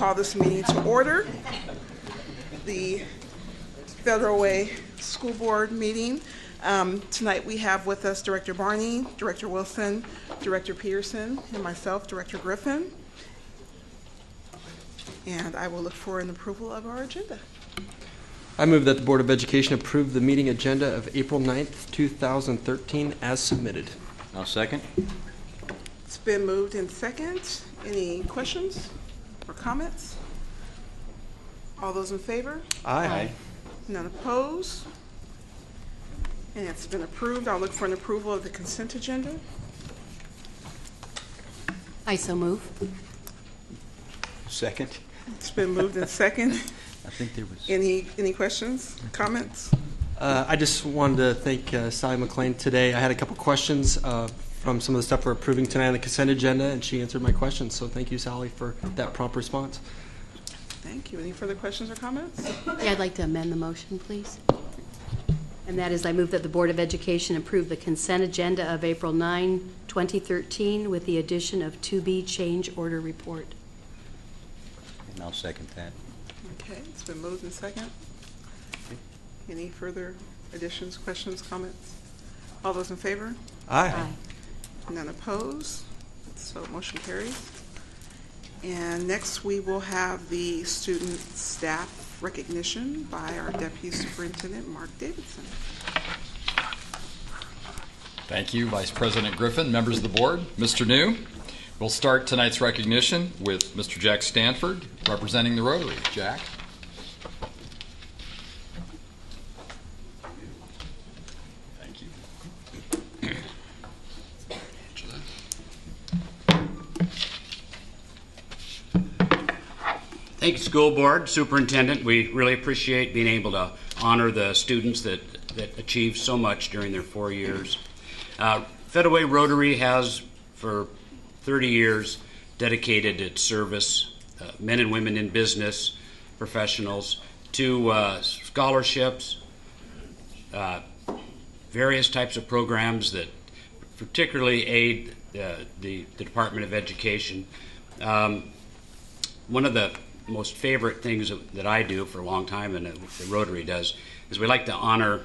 call this meeting to order. The Federal Way School Board meeting. Tonight we have with us Director Barney, Director Wilson, Director Peterson, and myself, Director Griffin. And I will look for an approval of our agenda. I move that the Board of Education approve the meeting agenda of April 9th, 2013 as submitted. I'll second. It's been moved in second. Any questions or comments? All those in favor? Aye. None opposed? And it's been approved. I'll look for an approval of the consent agenda. I so move. Second. It's been moved in second. I think there was... Any questions, comments? I just wanted to thank Sally McLean today. I had a couple questions from some of the stuff we're approving tonight on the consent agenda, and she answered my questions. So thank you, Sally, for that prompt response. Thank you. Any further questions or comments? Yeah, I'd like to amend the motion, please. And that is, I move that the Board of Education approve the consent agenda of April 9, 2013 with the addition of 2B change order report. And I'll second that. Okay, it's been moved in second. Any further additions, questions, comments? All those in favor? Aye. None opposed, so motion carries. And next we will have the student staff recognition by our Deputy Superintendent, Mark Davidson. Thank you, Vice President Griffin, members of the board, Mr. New. We'll start tonight's recognition with Mr. Jack Stanford, representing the Rotary. Jack. Thank you. Thank you, School Board, Superintendent. We really appreciate being able to honor the students that achieved so much during their 4 years. Federal Way Rotary has, for 30 years, dedicated its service, men and women in business, professionals, to scholarships, various types of programs that particularly aid the Department of Education. One of the most favorite things that I do for a long time, and the Rotary does, is we like to honor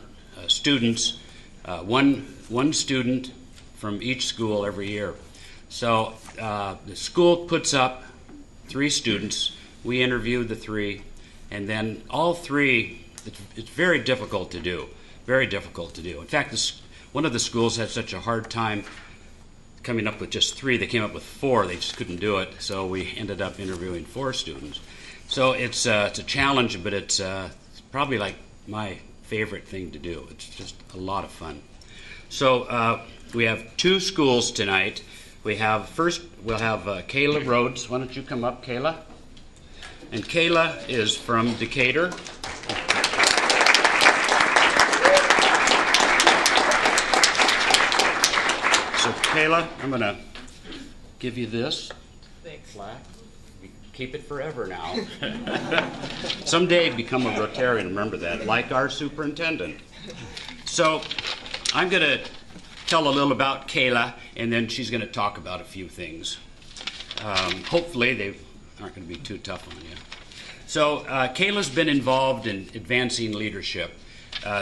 students, one student from each school every year. So the school puts up 3 students. We interview the 3, and then all 3. It's very difficult to do. Very difficult to do. In fact, one of the schools had such a hard time coming up with just 3. They came up with 4. They just couldn't do it. So we ended up interviewing 4 students. So it's a challenge, but it's probably like my favorite thing to do. It's just a lot of fun. So we have 2 schools tonight. We have we'll have Kayla Rhodes. Why don't you come up, Kayla? And Kayla is from Decatur. So Kayla, I'm going to give you this. Thanks. Plaque. Keep it forever now. Someday become a Rotarian, remember that, like our superintendent. So I'm going to tell a little about Kayla, and then she's going to talk about a few things. Hopefully they aren't going to be too tough on you. So Kayla's been involved in advancing leadership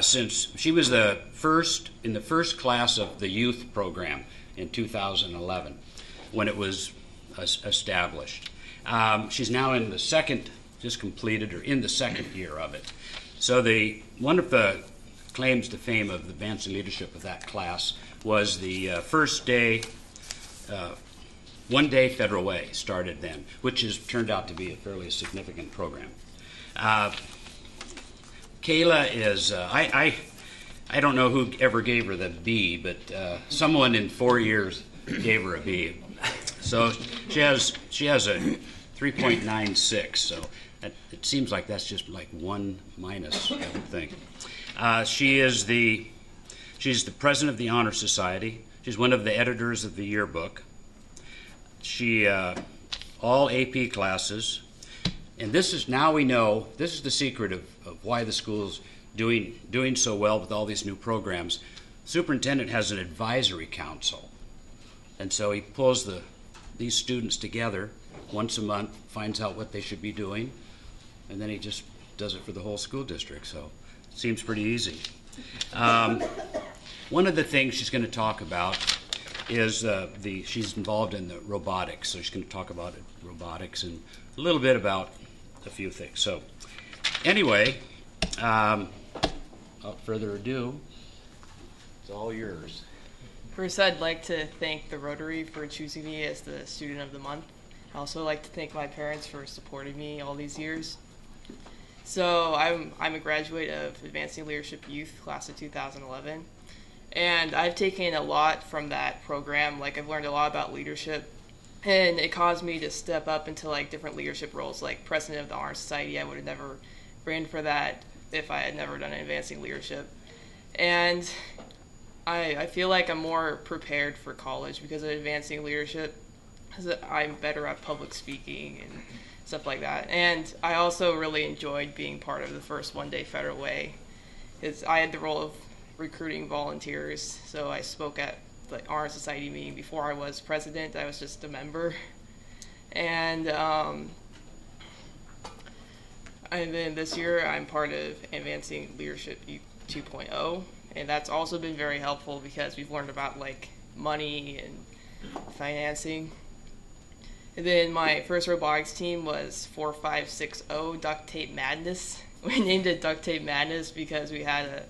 since she was in the first class of the youth program in 2011 when it was established. She's now in the second, just completed, or in the second year of it. So one of the claims to fame of the advancing leadership of that class was the first day, one day Federal Way started then, which has turned out to be a fairly significant program. Kayla is, I don't know who ever gave her the B, but someone in 4 years gave her a B. So she has a 3.96, so it seems like that's just like 1 minus, I would think. She's the president of the Honor Society. She's one of the editors of the yearbook. She, all AP classes, and this is, now we know, this is the secret of why the school's doing so well with all these new programs. Superintendent has an advisory council, and so he pulls these students together once a month, finds out what they should be doing, and then he just does it for the whole school district. So it seems pretty easy. One of the things she's going to talk about is she's involved in the robotics. So she's going to talk about robotics and a little bit about a few things. So anyway, without further ado, it's all yours. First, I'd like to thank the Rotary for choosing me as the Student of the Month. I also like to thank my parents for supporting me all these years. So I'm a graduate of Advancing Leadership Youth, class of 2011. And I've taken a lot from that program. Like, I've learned a lot about leadership. And it caused me to step up into like different leadership roles, like President of the Honor Society. I would have never ran for that if I had never done Advancing Leadership. And I feel like I'm more prepared for college because of Advancing Leadership, because I'm better at public speaking and stuff like that. And I also really enjoyed being part of the first One Day Federal Way, because I had the role of recruiting volunteers. So I spoke at the Honor Society meeting before I was president. I was just a member. And then this year I'm part of Advancing Leadership 2.0. And that's also been very helpful because we've learned about like money and financing. And then my first robotics team was 4560 Duct Tape Madness. We named it Duct Tape Madness because we had a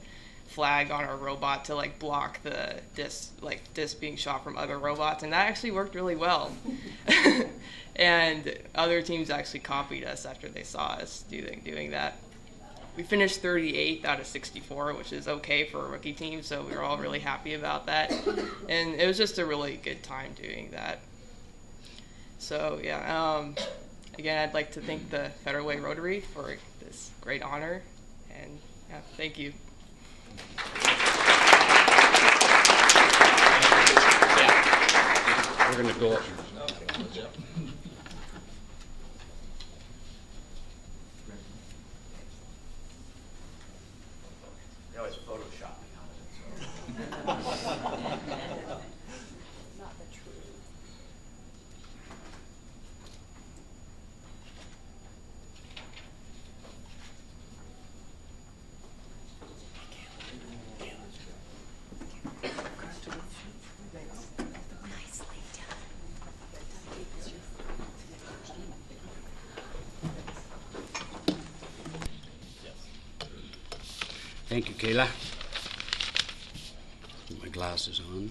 flag on our robot to like block the disc being shot from other robots, and that actually worked really well. And other teams actually copied us after they saw us doing that. We finished 38th out of 64, which is okay for a rookie team, so we were all really happy about that. And it was just a really good time doing that. So yeah, again, I'd like to thank the Federal Way Rotary for this great honor, and yeah, thank you. We're going to go up. They always Photoshop me out of it, so. Not the truth. Nicely done. Thank you, Kayla. Put my glasses on.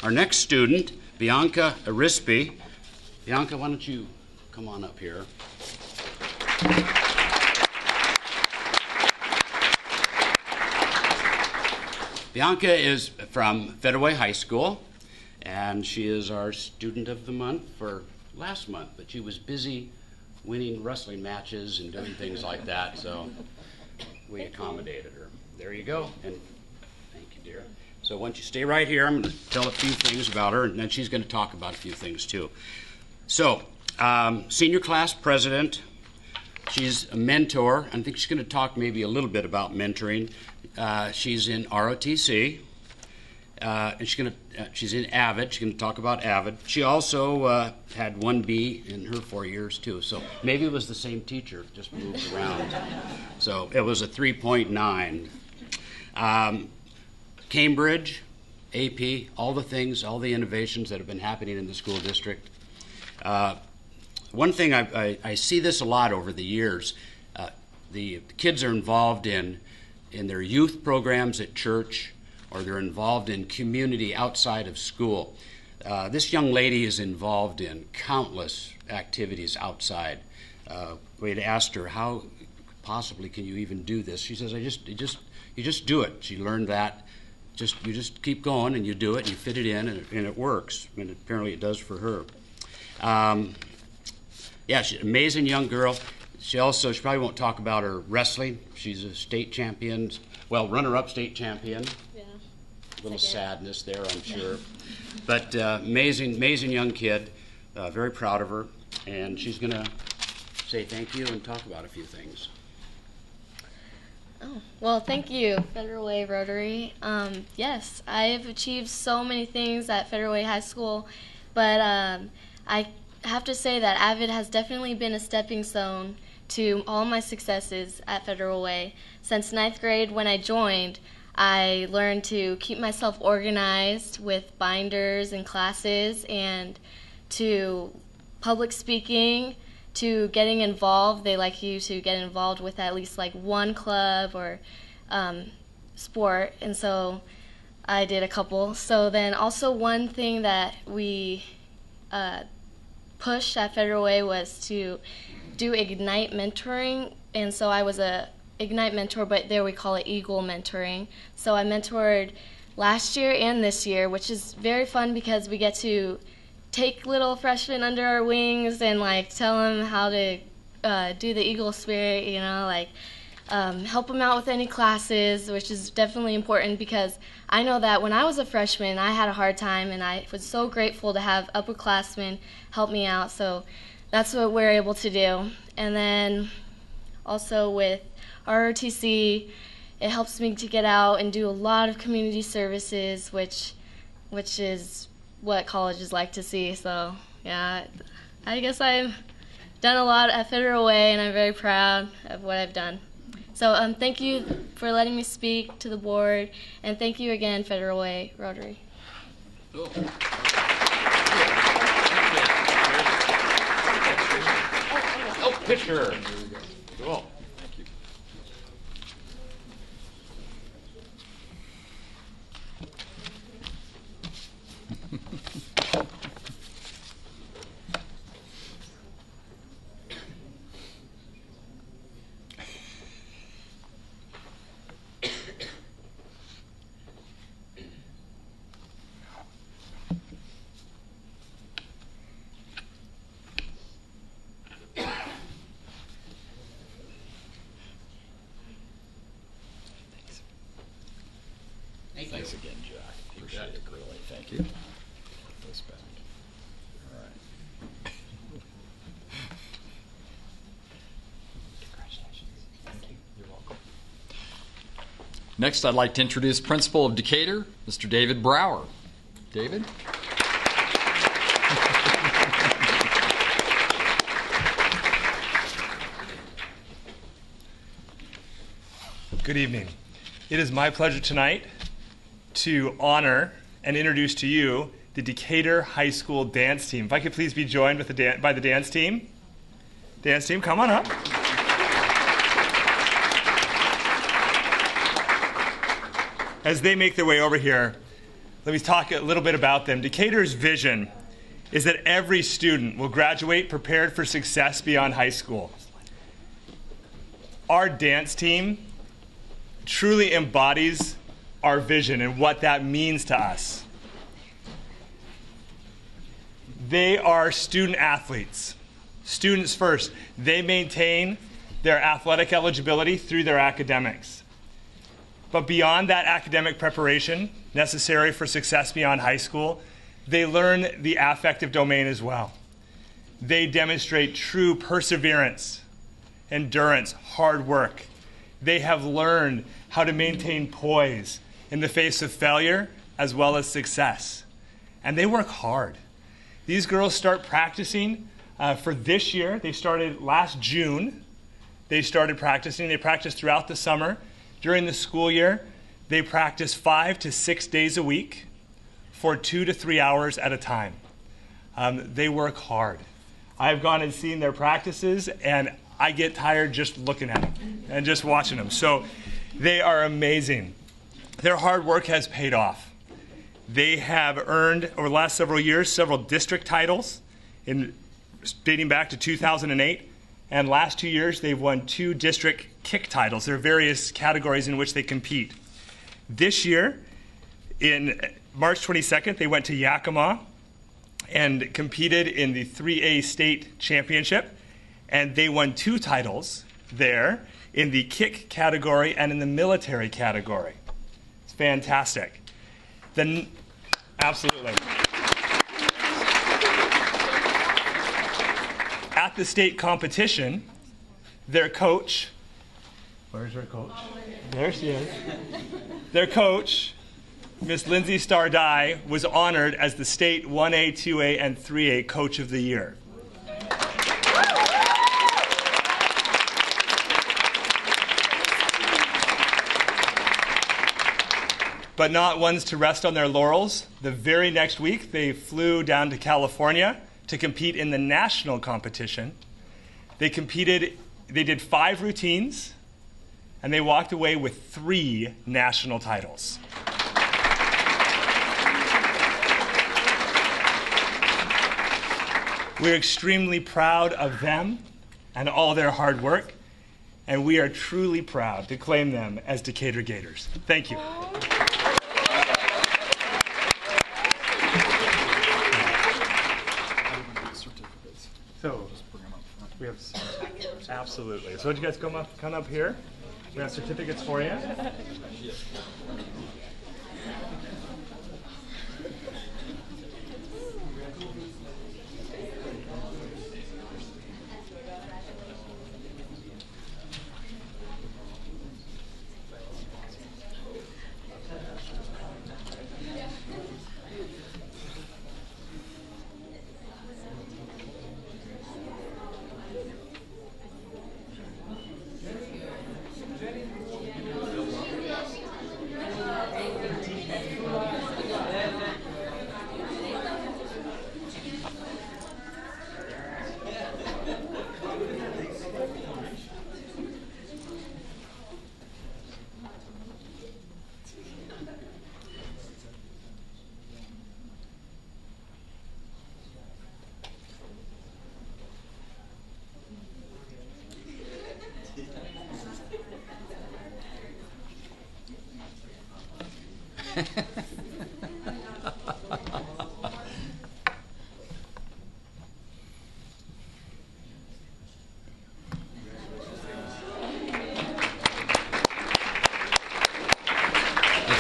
Our next student, Bianca Arispe. Bianca, why don't you come on up here? Bianca is from Federal Way High School, and she is our Student of the Month for last month, but she was busy winning wrestling matches and doing things like that, so we accommodated her. There you go, and thank you, dear. So why don't you stay right here? I'm going to tell a few things about her, and then she's going to talk about a few things too. So, senior class president. She's a mentor. I think she's going to talk maybe a little bit about mentoring. She's in ROTC, and she's in AVID. She's going to talk about AVID. She also had 1B in her 4 years too. So maybe it was the same teacher, just moved around. So it was a 3.9. Cambridge, AP, all the things, all the innovations that have been happening in the school district. One thing I see this a lot over the years. The kids are involved in their youth programs at church, or they're involved in community outside of school. This young lady is involved in countless activities outside. We had asked her, how possibly can you even do this? She says, you just do it. She learned that. You just keep going and you do it and you fit it in and it works. And apparently it does for her. Yeah, she's an amazing young girl. She probably won't talk about her wrestling. She's a state champion, well, runner-up state champion. Yeah. A little sadness there, I'm sure. But amazing young kid. Very proud of her. And she's going to say thank you and talk about a few things. Oh, well, thank you, Federal Way Rotary. Yes, I've achieved so many things at Federal Way High School, but I have to say that Avid has definitely been a stepping stone to all my successes at Federal Way. Since 9th grade when I joined, I learned to keep myself organized with binders and classes, and to public speaking, to getting involved. They like you to get involved with at least like one club or sport, and so I did a couple. So then also one thing that we pushed at Federal Way was to do Ignite mentoring, and so I was a Ignite mentor, but there we call it Eagle mentoring. So I mentored last year and this year, which is very fun because we get to take little freshmen under our wings and like tell them how to do the Eagle spirit, you know, like help them out with any classes, which is definitely important because I know that when I was a freshman, I had a hard time, and I was so grateful to have upperclassmen help me out. So that's what we're able to do. And then also with ROTC, it helps me to get out and do a lot of community services, which is what colleges like to see. So yeah, I guess I've done a lot at Federal Way, and I'm very proud of what I've done. So thank you for letting me speak to the board, and thank you again, Federal Way Rotary. Cool. Oh, picture. Cool. Thank you. Thanks again, Jack. Appreciate it greatly. Thank you. Put this back. All right. Congratulations. Thank you. You're welcome. Next, I'd like to introduce Principal of Decatur, Mr. David Brower. David? Good evening. It is my pleasure tonight to honor and introduce to you the Decatur High School dance team. If I could please be joined with by the dance team. Dance team, come on up. As they make their way over here, let me talk a little bit about them. Decatur's vision is that every student will graduate prepared for success beyond high school. Our dance team truly embodies our vision and what that means to us. They are student athletes, students first. They maintain their athletic eligibility through their academics. But beyond that academic preparation necessary for success beyond high school, they learn the affective domain as well. They demonstrate true perseverance, endurance, hard work. They have learned how to maintain poise in the face of failure as well as success. And they work hard. These girls start practicing for this year. They started last June. They started practicing. They practiced throughout the summer. During the school year, they practice 5 to 6 days a week for 2 to 3 hours at a time. They work hard. I've gone and seen their practices, and I get tired just looking at them and just watching them. So they are amazing. Their hard work has paid off. They have earned, over the last several years, several district titles dating back to 2008. And last 2 years, they've won 2 district kick titles. There are various categories in which they compete. This year, in March 22nd, they went to Yakima and competed in the 3A state championship. And they won 2 titles there in the kick category and in the military category. It's fantastic. Absolutely. At the state competition, their coach, where's their coach? There she is. Their coach, Miss Lindsay Stardye, was honored as the state 1A, 2A, and 3A Coach of the Year. but not ones to rest on their laurels. The very next week, they flew down to California to compete in the national competition. They did 5 routines, and they walked away with 3 national titles. We're extremely proud of them and all their hard work, and we are truly proud to claim them as Decatur Gators. Thank you. So, we have, absolutely. So, would you guys come up here? We have certificates for you.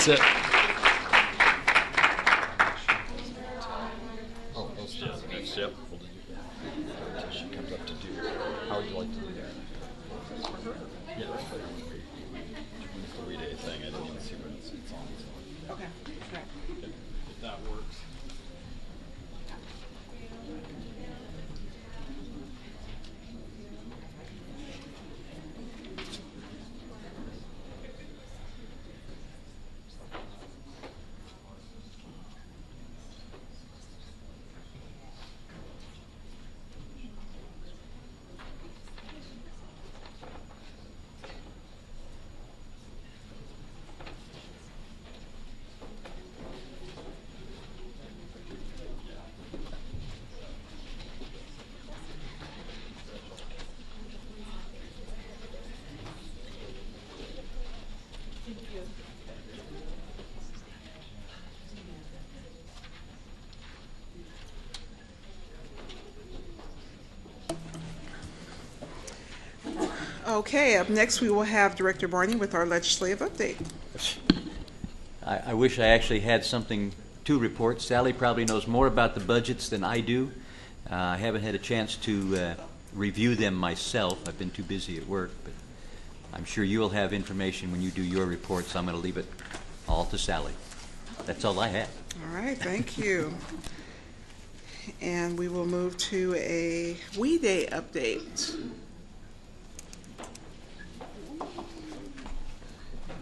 That's it. Oh, those two. Next, yep. She comes up to do. How would you like to do that? Yeah, that's what the 3-day thing. I didn't even see what it's on. So. Okay. If that works. Okay, up next we will have Director Barney with our legislative update. I wish I actually had something to report. Sally probably knows more about the budgets than I do. I haven't had a chance to review them myself. I've been too busy at work, but I'm sure you'll have information when you do your report, so I'm going to leave it all to Sally. That's all I have. All right, thank you. And we will move to a We Day update.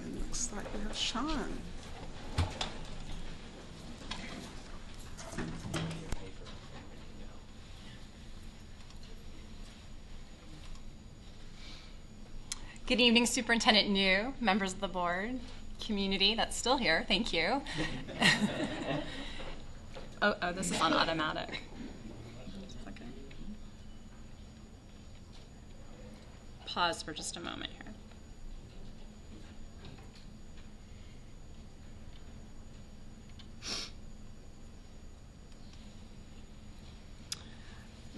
It looks like we have Sean. Good evening, Superintendent New, members of the board, community that's still here, thank you. oh, this is on automatic. Okay. Pause for just a moment here.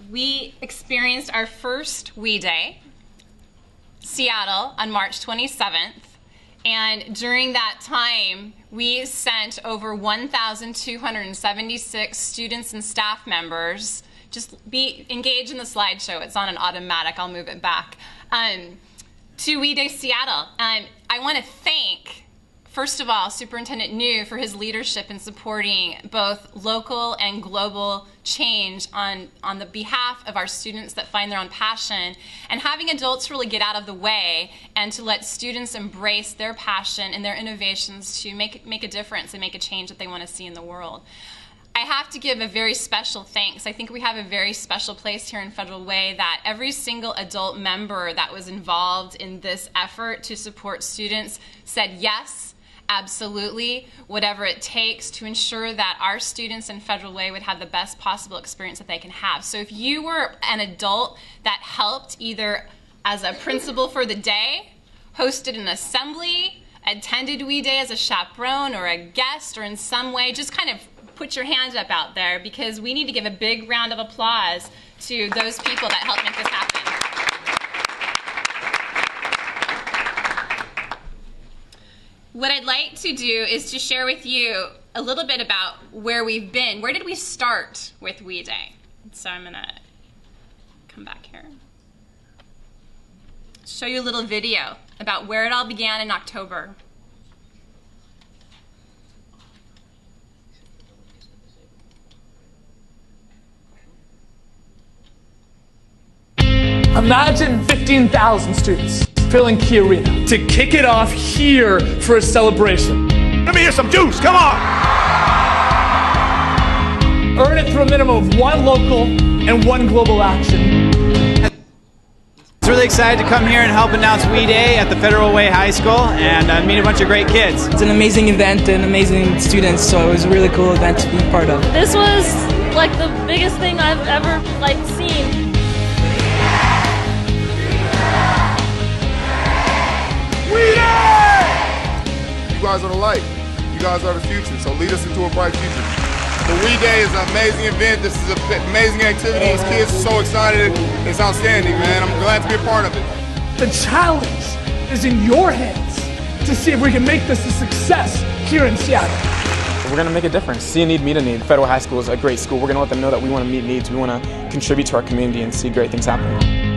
We experienced our first We Day, Seattle, on March 27th, and during that time we sent over 1,276 students and staff members. Just be engaged in the slideshow, it's on an automatic, I'll move it back, to We Day Seattle. I want to thank first of all, Superintendent New for his leadership in supporting both local and global change on the behalf of our students that find their own passion, and having adults really get out of the way and to let students embrace their passion and their innovations to make a difference and make a change that they want to see in the world. I have to give a very special thanks. I think we have a very special place here in Federal Way that every single adult member that was involved in this effort to support students said yes, absolutely, whatever it takes to ensure that our students in Federal Way would have the best possible experience that they can have. So if you were an adult that helped either as a principal for the day, hosted an assembly, attended WE Day as a chaperone or a guest, or in some way just kind of put your hands up out there, because we need to give a big round of applause to those people that helped make this happen. What I'd like to do is to share with you a little bit about where we've been. Where did we start with WE Day? So I'm going to come back here. Show you a little video about where it all began in October. Imagine 15,000 students filling Key Arena to kick it off here for a celebration. Let me hear some juice, come on! Earn it through a minimum of 1 local and 1 global action. I was really excited to come here and help announce WE Day at the Federal Way High School and meet a bunch of great kids. It's an amazing event and amazing students, so it was a really cool event to be part of. This was like the biggest thing I've ever seen. You guys are the light. You guys are the future, so lead us into a bright future. The WE Day is an amazing event. This is an amazing activity. These kids are so excited. It's outstanding, man. I'm glad to be a part of it. The challenge is in your hands to see if we can make this a success here in Seattle. We're going to make a difference. See a need, meet a need. Federal High School is a great school. We're going to let them know that we want to meet needs. We want to contribute to our community and see great things happen.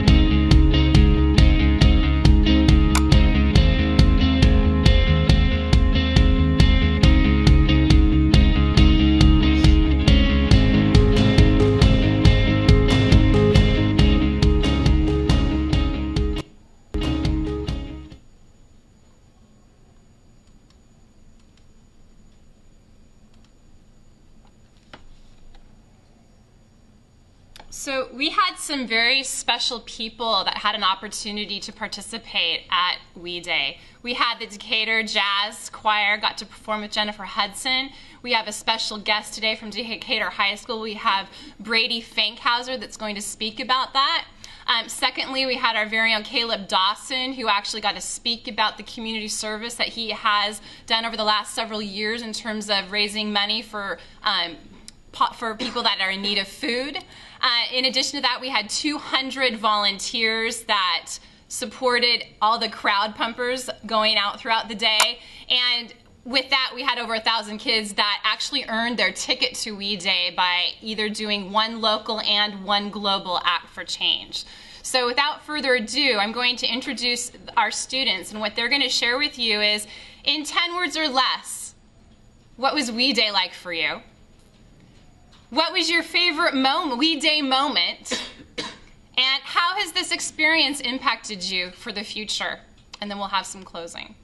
So we had some very special people that had an opportunity to participate at WE Day. We had the Decatur Jazz Choir got to perform with Jennifer Hudson. We have a special guest today from Decatur High School. We have Brady Fankhauser that's going to speak about that. Secondly, we had our very own Caleb Dawson, who actually got to speak about the community service that he has done over the last several years in terms of raising money for people that are in need of food. In addition to that, we had 200 volunteers that supported all the crowd pumpers going out throughout the day. And with that, we had over 1,000 kids that actually earned their ticket to WE Day by either doing 1 local and 1 global act for change. So without further ado, I'm going to introduce our students, and what they're going to share with you is, in 10 words or less, what was WE Day like for you? What was your favorite WE Day moment? And how has this experience impacted you for the future? And then we'll have some closing.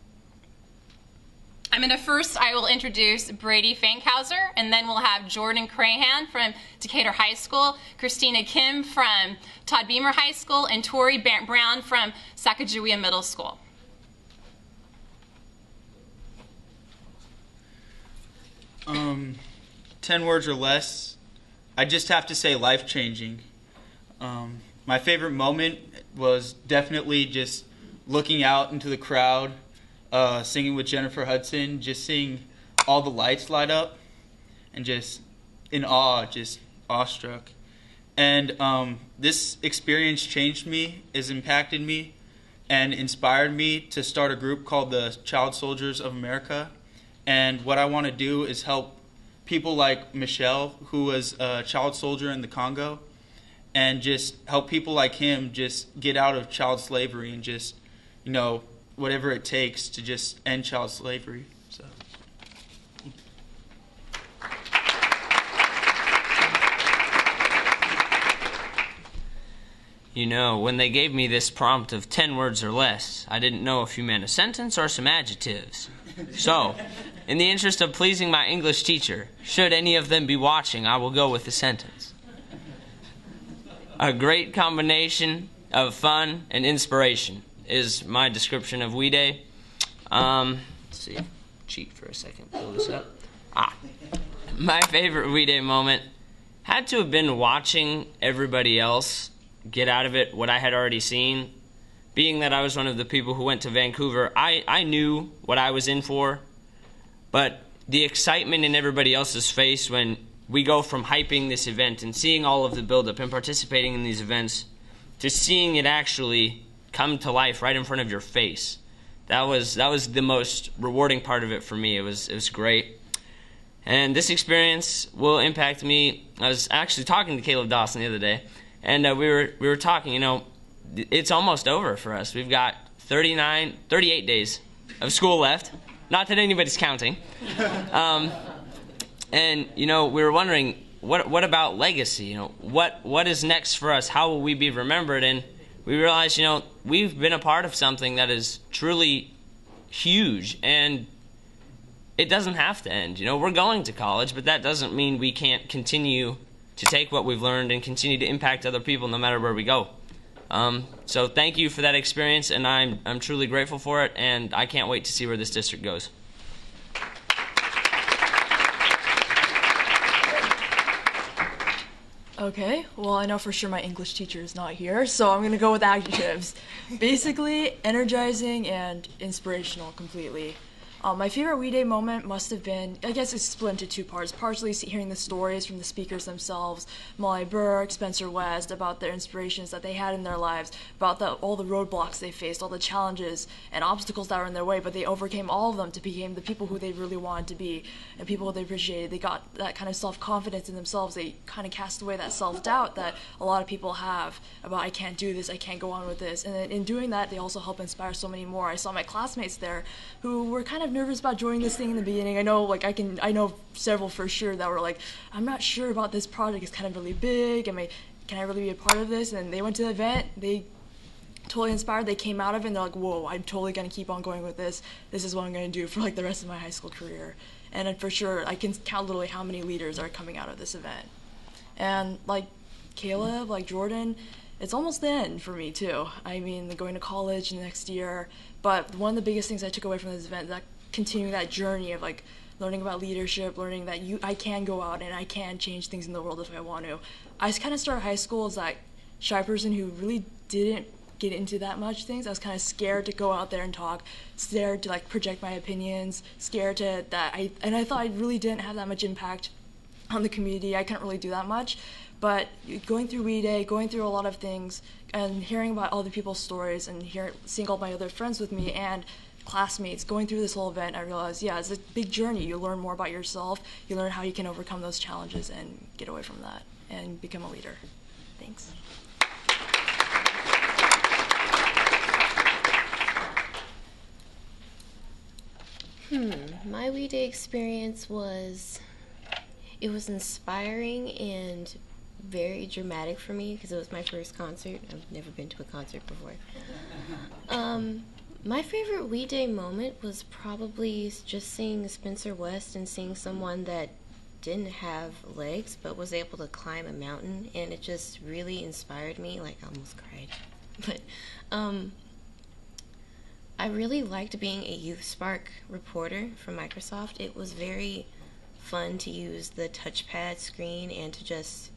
I will introduce Brady Fankhauser, and then we'll have Jordan Crahan from Decatur High School, Christina Kim from Todd Beamer High School, and Tori Brown from Sacagawea Middle School. 10 words or less, I just have to say life-changing. My favorite moment was definitely just looking out into the crowd, singing with Jennifer Hudson, just seeing all the lights light up, and just in awe, just awestruck. And this experience changed me, has impacted me, and inspired me to start a group called the Child Soldiers of America. And what I want to do is help people like Michelle, who was a child soldier in the Congo, and just help people like him just get out of child slavery and just, whatever it takes to just end child slavery. You know, when they gave me this prompt of 10 words or less, I didn't know if you meant a sentence or some adjectives. So, in the interest of pleasing my English teacher, should any of them be watching, I will go with the sentence. A great combination of fun and inspiration is my description of WE Day. Let's see, cheat for a second, pull this up. My favorite WE Day moment had to have been watching everybody else get out of it what I had already seen. Being that I was one of the people who went to Vancouver, I knew what I was in for, but the excitement in everybody else's face when we go from hyping this event and seeing all of the buildup and participating in these events to seeing it actually come to life right in front of your face. That was the most rewarding part of it for me. It was great. And this experience will impact me. I was actually talking to Caleb Dawson the other day, and we were talking, you know, it's almost over for us. We've got 38 days of school left. Not that anybody's counting. And, you know, we were wondering, what about legacy? You know, what is next for us? How will we be remembered? And we realized, you know, we've been a part of something that is truly huge, and it doesn't have to end. You know, we're going to college, but that doesn't mean we can't continue to take what we've learned and continue to impact other people no matter where we go. So thank you for that experience, and I'm truly grateful for it, and I can't wait to see where this district goes. Okay, well, I know for sure my English teacher is not here, so I'm going to go with adjectives. Basically, energizing and inspirational completely. My favorite WE Day moment must have been, I guess it's split into two parts, partially hearing the stories from the speakers themselves, Molly Burke, Spencer West, about their inspirations that they had in their lives, about all the roadblocks they faced, all the challenges and obstacles that were in their way, but they overcame all of them to become the people who they really wanted to be and people who they appreciated. They got that kind of self-confidence in themselves. They kind of cast away that self-doubt that a lot of people have about, I can't do this, I can't go on with this. And then in doing that, they also help inspire so many more. I saw my classmates there who were kind of nervous about joining this thing in the beginning. I know, like, I know several for sure that were like, I'm not sure about this project. It's kind of really big. Can I really be a part of this? And they went to the event. They totally inspired. They came out of it and they're like, whoa, I'm totally going to keep on going with this. This is what I'm going to do for like the rest of my high school career. And then for sure, I can count literally how many leaders are coming out of this event. And like Caleb, like Jordan, it's almost the end for me too. I mean, going to college next year. But one of the biggest things I took away from this event is that continuing that journey of like learning about leadership, learning that I can go out and I can change things in the world if I want to. I kind of started high school as that shy person who really didn't get into that much things. I was kind of scared to go out there and talk, scared to like project my opinions, scared to and I thought I really didn't have that much impact on the community. I couldn't really do that much. But going through WE Day, going through a lot of things, and hearing about other people's stories and seeing all my other friends with me and classmates going through this whole event, I realized, yeah, it's a big journey. You learn more about yourself. You learn how you can overcome those challenges and get away from that and become a leader. Thanks. My WE Day experience was inspiring and very dramatic for me because it was my first concert. I've never been to a concert before. My favorite WE Day moment was probably just seeing Spencer West and seeing someone that didn't have legs but was able to climb a mountain, and it just really inspired me. Like, I almost cried. But I really liked being a Youth Spark reporter for Microsoft. It was very fun to use the touchpad screen and to just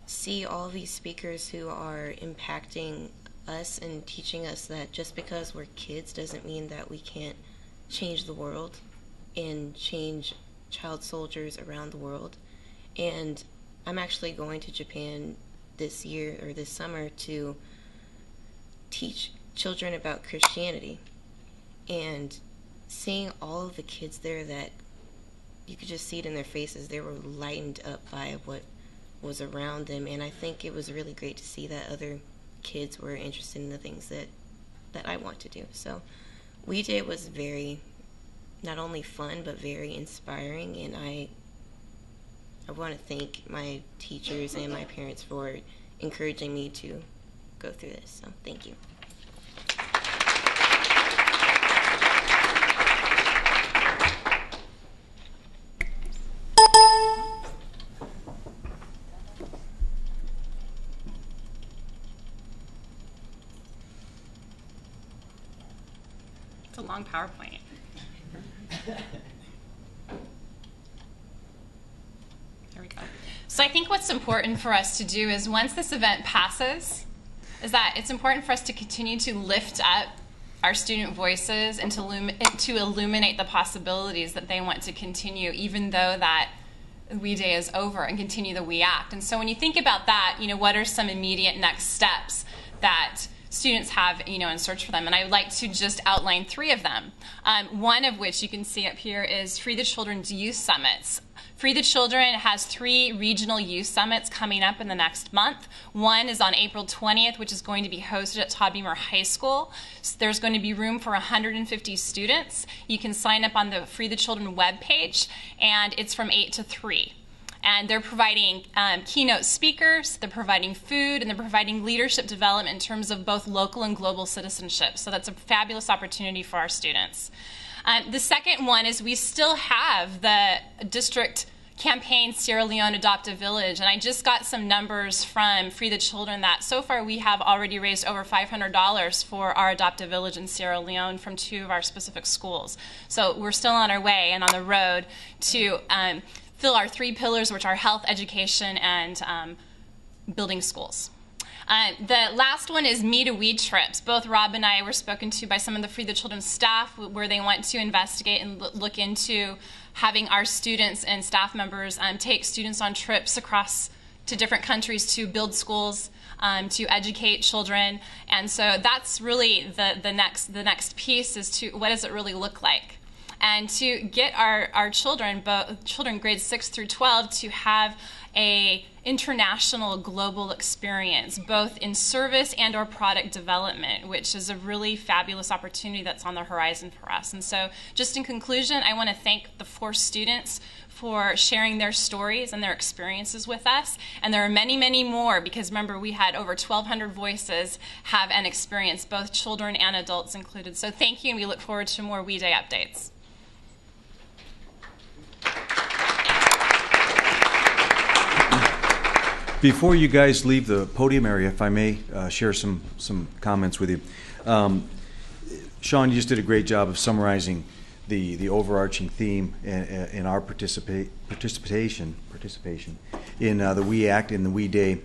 see all these speakers who are impacting us and teaching us that just because we're kids doesn't mean that we can't change the world and change child soldiers around the world. And I'm actually going to Japan this year or this summer to teach children about Christianity, and seeing all of the kids there, that you could just see it in their faces. They were lightened up by what was around them, and I think it was really great to see that other kids were interested in the things that I want to do. So WE Day was very, not only fun, but very inspiring, and I want to thank my teachers and my parents for encouraging me to go through this. So thank you. It's a long PowerPoint. There we go. So I think what's important for us to do is once this event passes, is that it's important for us to continue to lift up our student voices and to illuminate the possibilities that they want to continue, even though that We Day is over, and continue the We Act. And so when you think about that, what are some immediate next steps that students have, in search for them? And I would like to just outline 3 of them. One of which you can see up here is Free the Children's Youth Summits. Free the Children has 3 regional youth summits coming up in the next month. One is on April 20th, which is going to be hosted at Todd Beamer High School. So there's going to be room for 150 students. You can sign up on the Free the Children webpage, and it's from 8 to 3. And they're providing keynote speakers, they're providing food, and they're providing leadership development in terms of both local and global citizenship. So that's a fabulous opportunity for our students. The second one is we still have the district campaign Sierra Leone Adopt a Village, and I just got some numbers from Free the Children that so far we have already raised over $500 for our Adopt a Village in Sierra Leone from 2 of our specific schools. So we're still on our way and on the road to fill our 3 pillars, which are health, education, and building schools. The last one is Me to We trips. Both Rob and I were spoken to by some of the Free the Children staff where they want to investigate and look into having our students and staff members take students on trips across to different countries to build schools, to educate children. And so that's really the next piece is to what does it really look like? And to get our children, both children grades 6 through 12, to have a international global experience, both in service and or product development, which is a really fabulous opportunity that's on the horizon for us. And so just in conclusion, I want to thank the 4 students for sharing their stories and their experiences with us. And there are many, many more, because remember, we had over 1,200 voices have an experience, both children and adults included. So thank you, and we look forward to more We Day updates. Before you guys leave the podium area, if I may share some comments with you. Sean, you just did a great job of summarizing the overarching theme in our participation in the We Act and the We Day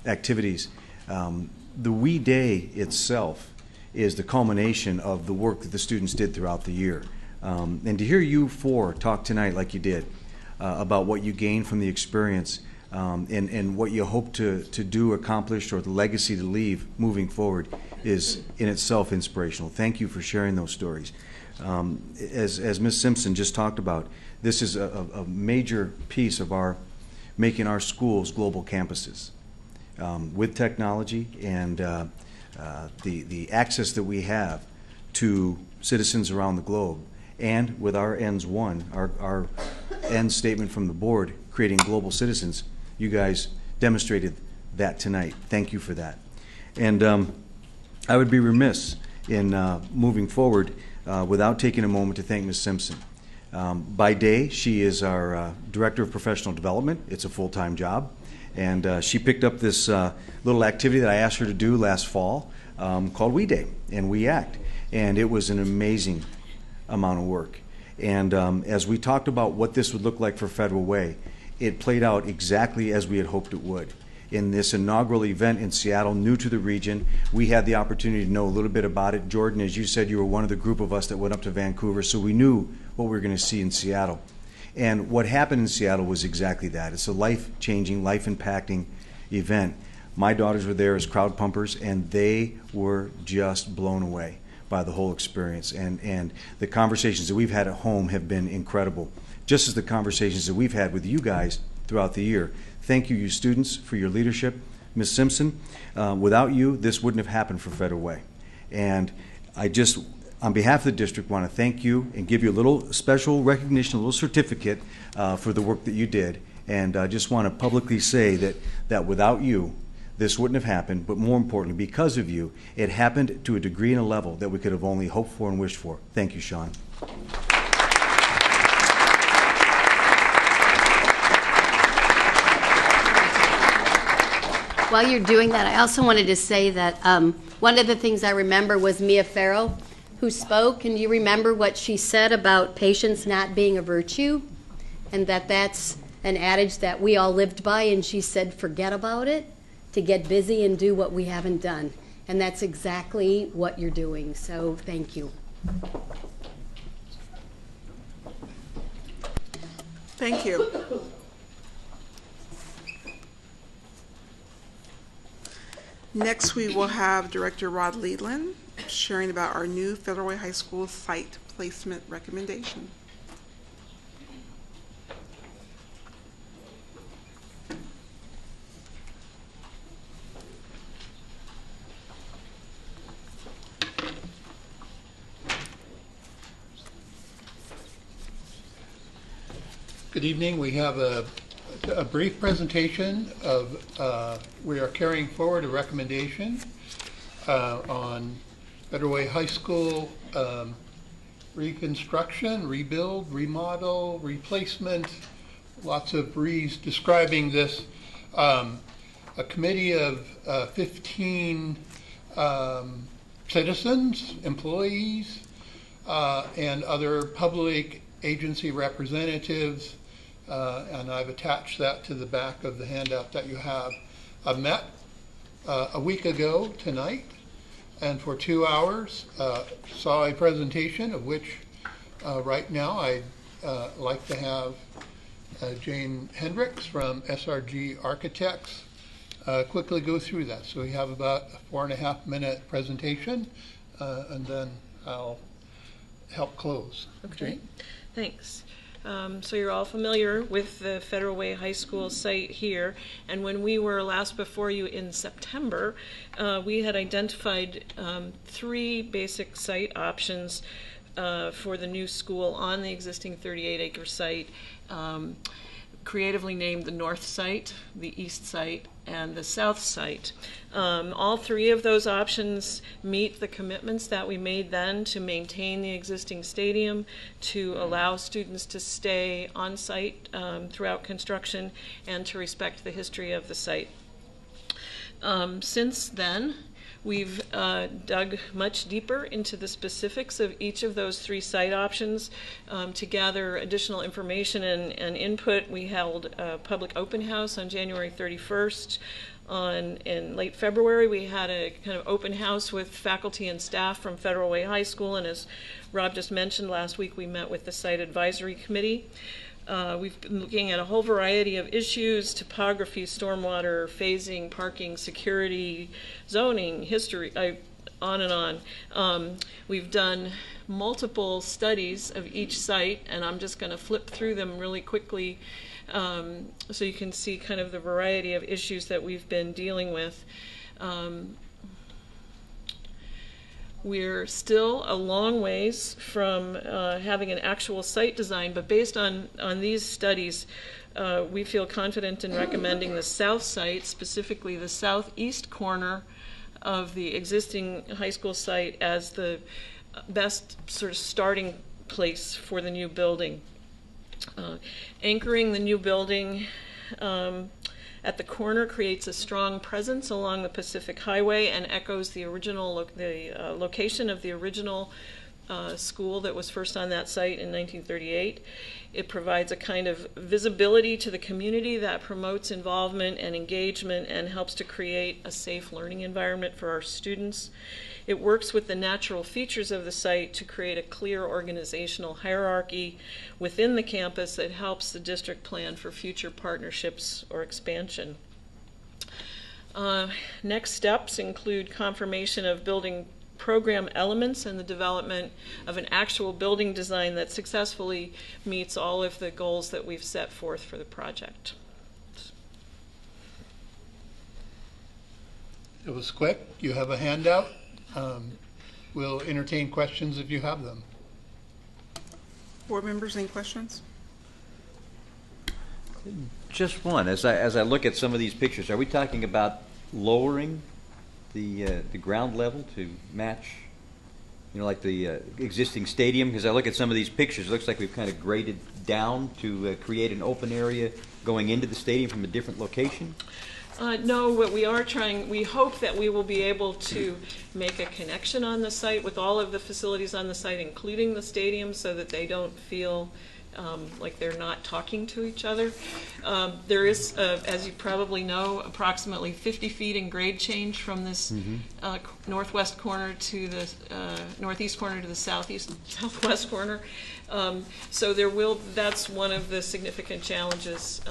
activities. The We Day itself is the culmination of the work that the students did throughout the year. And to hear you 4 talk tonight like you did about what you gained from the experience and what you hope to do, accomplish, or the legacy to leave moving forward is in itself inspirational. Thank you for sharing those stories. As Ms. Simpson just talked about, this is a major piece of making our schools global campuses. With technology and the access that we have to citizens around the globe, and with our ends one, our end statement from the board, creating global citizens, you guys demonstrated that tonight. Thank you for that. And I would be remiss in moving forward without taking a moment to thank Ms. Simpson. By day, she is our Director of Professional Development. It's a full-time job. And she picked up this little activity that I asked her to do last fall called We Day and We Act. And it was an amazing amount of work. And as we talked about what this would look like for Federal Way, it played out exactly as we had hoped it would. In this inaugural event in Seattle, new to the region, we had the opportunity to know a little bit about it. Jordan, as you said, you were one of the group of us that went up to Vancouver, so we knew what we were going to see in Seattle. And what happened in Seattle was exactly that. It's a life-changing, life-impacting event. My daughters were there as crowd pumpers, and they were just blown away by the whole experience. And the conversations that we've had at home have been incredible, just as the conversations that we've had with you guys throughout the year. Thank you, you students, for your leadership. Ms. Simpson, without you, this wouldn't have happened for Federal Way. And I just, on behalf of the district, want to thank you and give you a little special recognition, a little certificate for the work that you did. And I just want to publicly say that without you, this wouldn't have happened, but more importantly, because of you, it happened to a degree and a level that we could have only hoped for and wished for. Thank you, Sean. While you're doing that, I also wanted to say that one of the things I remember was Mia Farrow, who spoke, and you remember what she said about patience not being a virtue, and that's an adage that we all lived by, and she said, forget about it, to get busy and do what we haven't done. And that's exactly what you're doing, so thank you. Thank you. Next, we will have Director Rod Leland sharing about our new Federal Way High School site placement recommendation. Good evening. We have a brief presentation of, we are carrying forward a recommendation on Federal Way High School reconstruction, rebuild, remodel, replacement, lots of re's describing this. A committee of 15 citizens, employees, and other public agency representatives, and I've attached that to the back of the handout that you have. I met a week ago tonight, and for 2 hours saw a presentation of which right now I'd like to have Jane Hendricks from SRG Architects quickly go through that. So we have about a 4.5-minute presentation, and then I'll help close. Okay, Jane? thanks. So you're all familiar with the Federal Way High School site here, and when we were last before you in September, we had identified 3 basic site options for the new school on the existing 38-acre site, creatively named the north site, the east site, and the south site. All 3 of those options meet the commitments that we made then to maintain the existing stadium, to allow students to stay on site throughout construction, and to respect the history of the site. Since then, we've dug much deeper into the specifics of each of those 3 site options to gather additional information and input. We held a public open house on January 31st. In late February, we had a kind of open house with faculty and staff from Federal Way High School, and as Rob just mentioned, last week we met with the Site Advisory Committee. We've been looking at a whole variety of issues: topography, stormwater, phasing, parking, security, zoning, history, on and on. We've done multiple studies of each site, and I'm just going to flip through them really quickly so you can see kind of the variety of issues that we've been dealing with. We're still a long ways from having an actual site design, but based on these studies, we feel confident in recommending the south site, specifically the southeast corner of the existing high school site, as the best sort of starting place for the new building. Anchoring the new building at the corner creates a strong presence along the Pacific Highway and echoes the original location of the original school that was first on that site in 1938. It provides a kind of visibility to the community that promotes involvement and engagement and helps to create a safe learning environment for our students. It works with the natural features of the site to create a clear organizational hierarchy within the campus that helps the district plan for future partnerships or expansion. Next steps include confirmation of building program elements and the development of an actual building design that successfully meets all of the goals that we've set forth for the project. It was quick. You have a handout. We'll entertain questions if you have them. Board members, any questions? Just one. As I look at some of these pictures, are we talking about lowering the ground level to match, you know, like the existing stadium? Because I look at some of these pictures, it looks like we've kind of graded down to create an open area going into the stadium from a different location. No, what we are trying, we hope that we will be able to make a connection on the site with all of the facilities on the site, including the stadium, so that they don't feel like they're not talking to each other. There is, as you probably know, approximately 50 feet in grade change from this northwest corner to the northeast corner to the southwest corner. So that's one of the significant challenges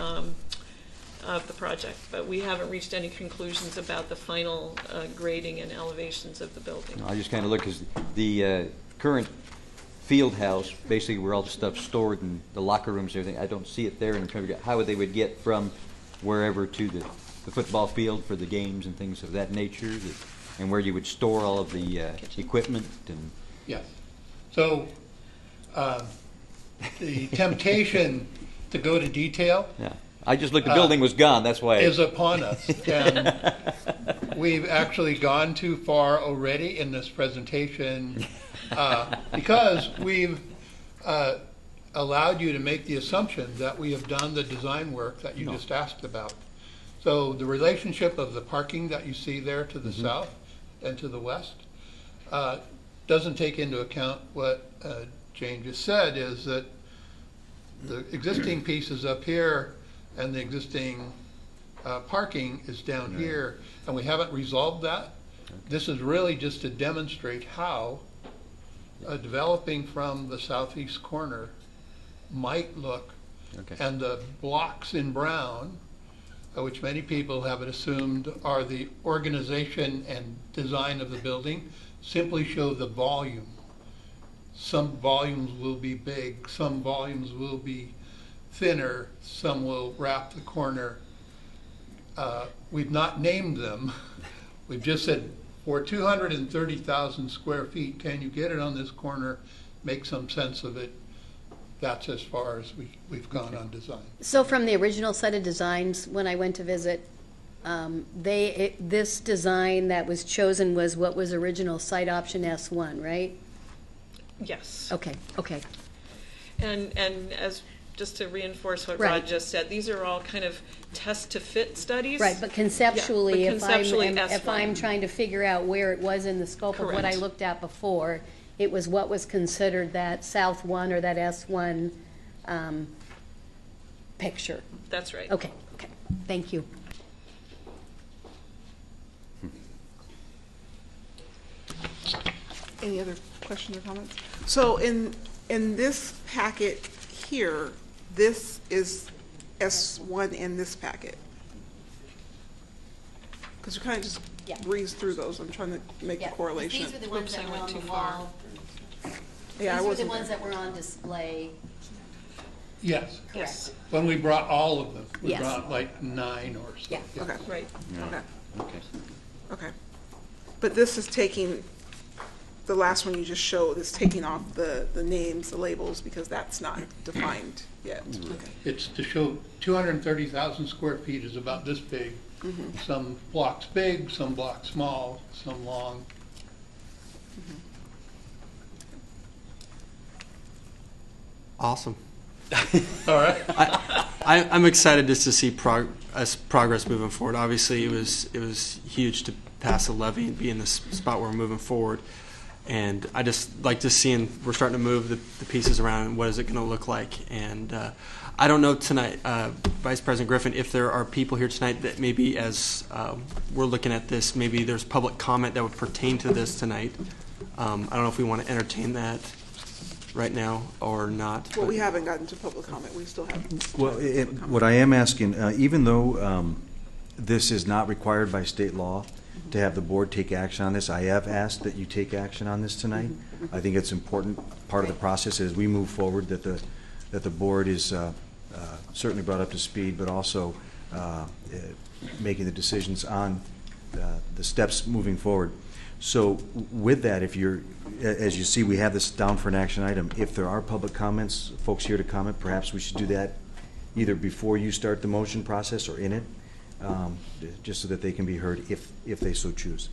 of the project, but we haven't reached any conclusions about the final grading and elevations of the building. I just kind of look, because the current field house, basically where all the stuff's stored and the locker rooms and everything, I don't see it there in terms of how they would get from wherever to the football field for the games and things of that nature, and where you would store all of the equipment. And yes. So the temptation to go to detail. Yeah. I just looked, the building was gone, that's why. Is upon us. And we've actually gone too far already in this presentation because we've allowed you to make the assumption that we have done the design work that you just asked about. So the relationship of the parking that you see there to the south and to the west doesn't take into account what Jane just said, is that the existing pieces up here and the existing parking is down here, and we haven't resolved that. This is really just to demonstrate how developing from the southeast corner might look. And the blocks in brown, which many people have assumed are the organization and design of the building, simply show the volume. Some volumes will be big, some volumes will be thinner, some will wrap the corner. We've not named them. We've just said, for 230,000 square feet, can you get it on this corner, make some sense of it? That's as far as we've gone on design. So from the original set of designs, when I went to visit, this design that was chosen was what was original site option S1, right? Yes. Okay, okay. And as just to reinforce what Rod just said, these are all kind of test to fit studies. Right, but conceptually, yeah, but conceptually if I'm trying to figure out where it was in the scope of what I looked at before, it was what was considered that South 1 or that S1 picture. That's right. Okay, okay. Thank you. Any other questions or comments? So in this packet here, this is S1 in this packet. Because you kind of just breeze through those. I'm trying to make a correlation. These were the ones that were on the wall. Yeah, These were the ones that were on display. Yes. Yes. When we brought all of them, we Yes. brought like 9 or so. Yeah. Okay. Right. Okay. Okay. Okay. But this is taking, the last one you just showed is taking off the names, the labels, because that's not defined yet. Okay. It's to show 230,000 square feet is about this big. Some blocks big, some blocks small, some long. Awesome. All right. I'm excited just to see progress moving forward. Obviously, it was huge to pass a levy and be in this spot where we're moving forward. And I just like to see, and we're starting to move the pieces around, and what is it going to look like. And I don't know tonight, Vice President Griffin, if there are people here tonight that maybe as we're looking at this, maybe there's public comment that would pertain to this tonight. I don't know if we want to entertain that right now or not. Well, we haven't gotten to public comment. We still have. Well, what I am asking, even though this is not required by state law to have the board take action on this, I have asked that you take action on this tonight. I think it's important part of the process as we move forward that the board is certainly brought up to speed, but also making the decisions on the steps moving forward. So with that, if you're, as you see, we have this down for an action item. If there are public comments, folks here to comment, perhaps we should do that either before you start the motion process or in it. just so that they can be heard if they so choose.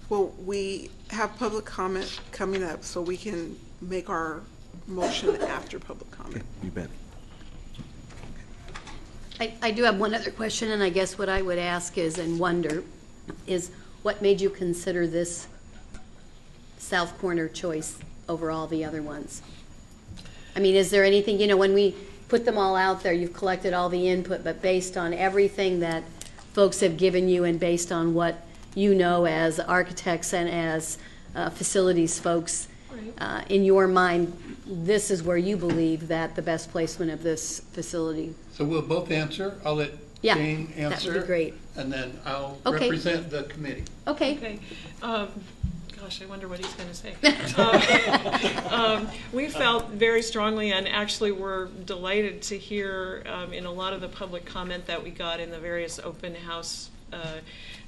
Well, we have public comment coming up, so we can make our motion after public comment. You bet. I do have one other question, and I guess what I would ask is, and wonder, is what made you consider this south corner choice over all the other ones? I mean, is there anything, you know, when we put them all out there, you've collected all the input, but based on everything that folks have given you and based on what you know as architects and as facilities folks, in your mind, this is where you believe that the best placement of this facility. So we'll both answer. I'll let Jane answer. That would be great. And then I'll Okay. represent the committee. Okay. Gosh, I wonder what he's going to say. We felt very strongly, and actually were delighted to hear in a lot of the public comment that we got in the various open house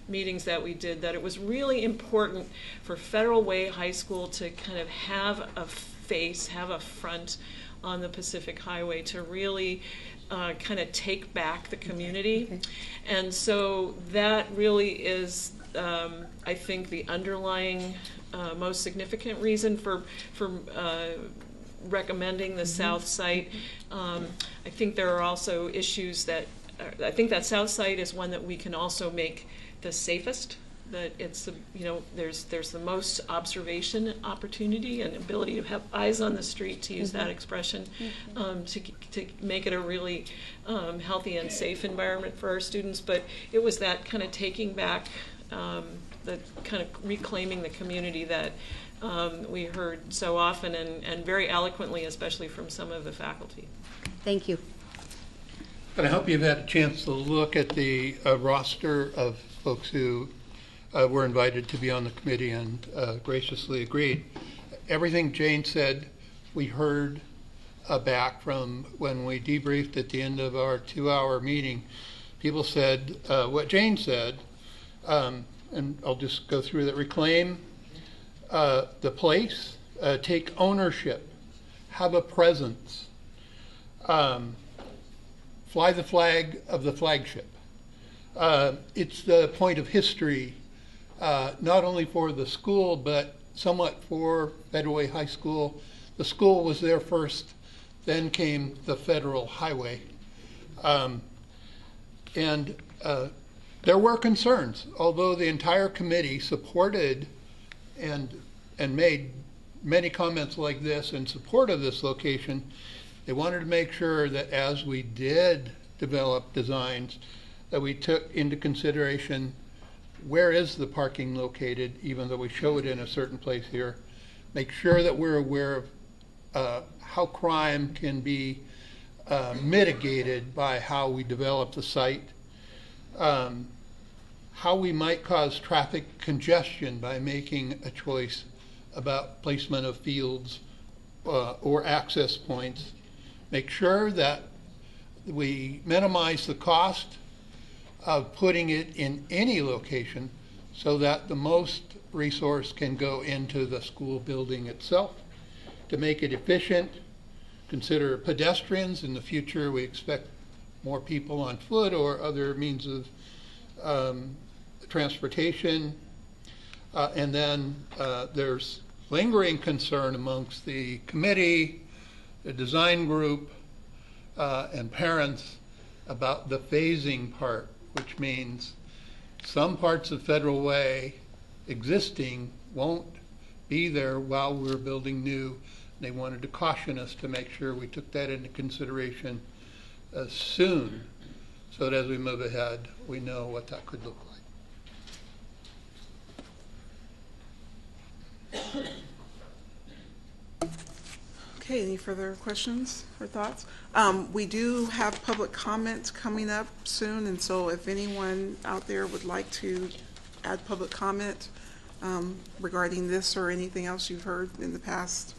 meetings that we did, that it was really important for Federal Way High School to kind of have a face, have a front on the Pacific Highway to really kind of take back the community. Okay. And so that really is, I think, the underlying most significant reason for recommending the south site. I think there are also issues that, I think that south site is one that we can also make the safest, that it's, you know, there's the most observation opportunity and ability to have eyes on the street, to use that expression, to make it a really healthy and safe environment for our students. But it was that kind of taking back, the kind of reclaiming the community that we heard so often and very eloquently, especially from some of the faculty. Thank you. And I hope you've had a chance to look at the roster of folks who were invited to be on the committee and graciously agreed. Everything Jane said, we heard back from when we debriefed at the end of our 2-hour meeting. People said what Jane said, and I'll just go through that. Reclaim the place, take ownership, have a presence, fly the flag of the flagship. It's the point of history, not only for the school, but somewhat for Federal Way High School. The school was there first, then came the federal highway. And there were concerns, although the entire committee supported and made many comments like this in support of this location. They wanted to make sure that as we did develop designs, that we took into consideration where is the parking located, even though we show it in a certain place here. Make sure that we're aware of how crime can be mitigated by how we develop the site, how we might cause traffic congestion by making a choice about placement of fields or access points. Make sure that we minimize the cost of putting it in any location so that the most resource can go into the school building itself. To make it efficient, consider pedestrians. In the future, we expect more people on foot or other means of transportation. And then there's lingering concern amongst the committee, the design group, and parents about the phasing part, which means some parts of Federal Way existing won't be there while we're building new. They wanted to caution us to make sure we took that into consideration soon, so that as we move ahead, we know what that could look like. Okay, any further questions or thoughts? We do have public comments coming up soon, and so if anyone out there would like to add public comment regarding this or anything else you've heard in the past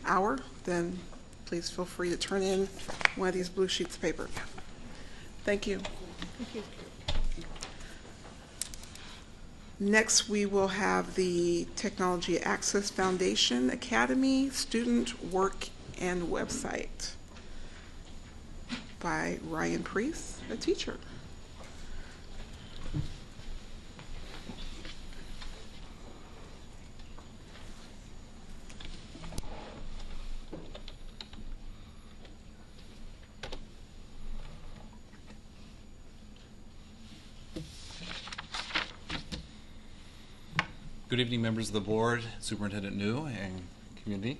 hour, then please feel free to turn in one of these blue sheets of paper. Thank you. Thank you. Next, we will have the Technology Access Foundation Academy Student Work and Website. by Ryan Priest, a teacher. Good evening, members of the board, Superintendent New, and community.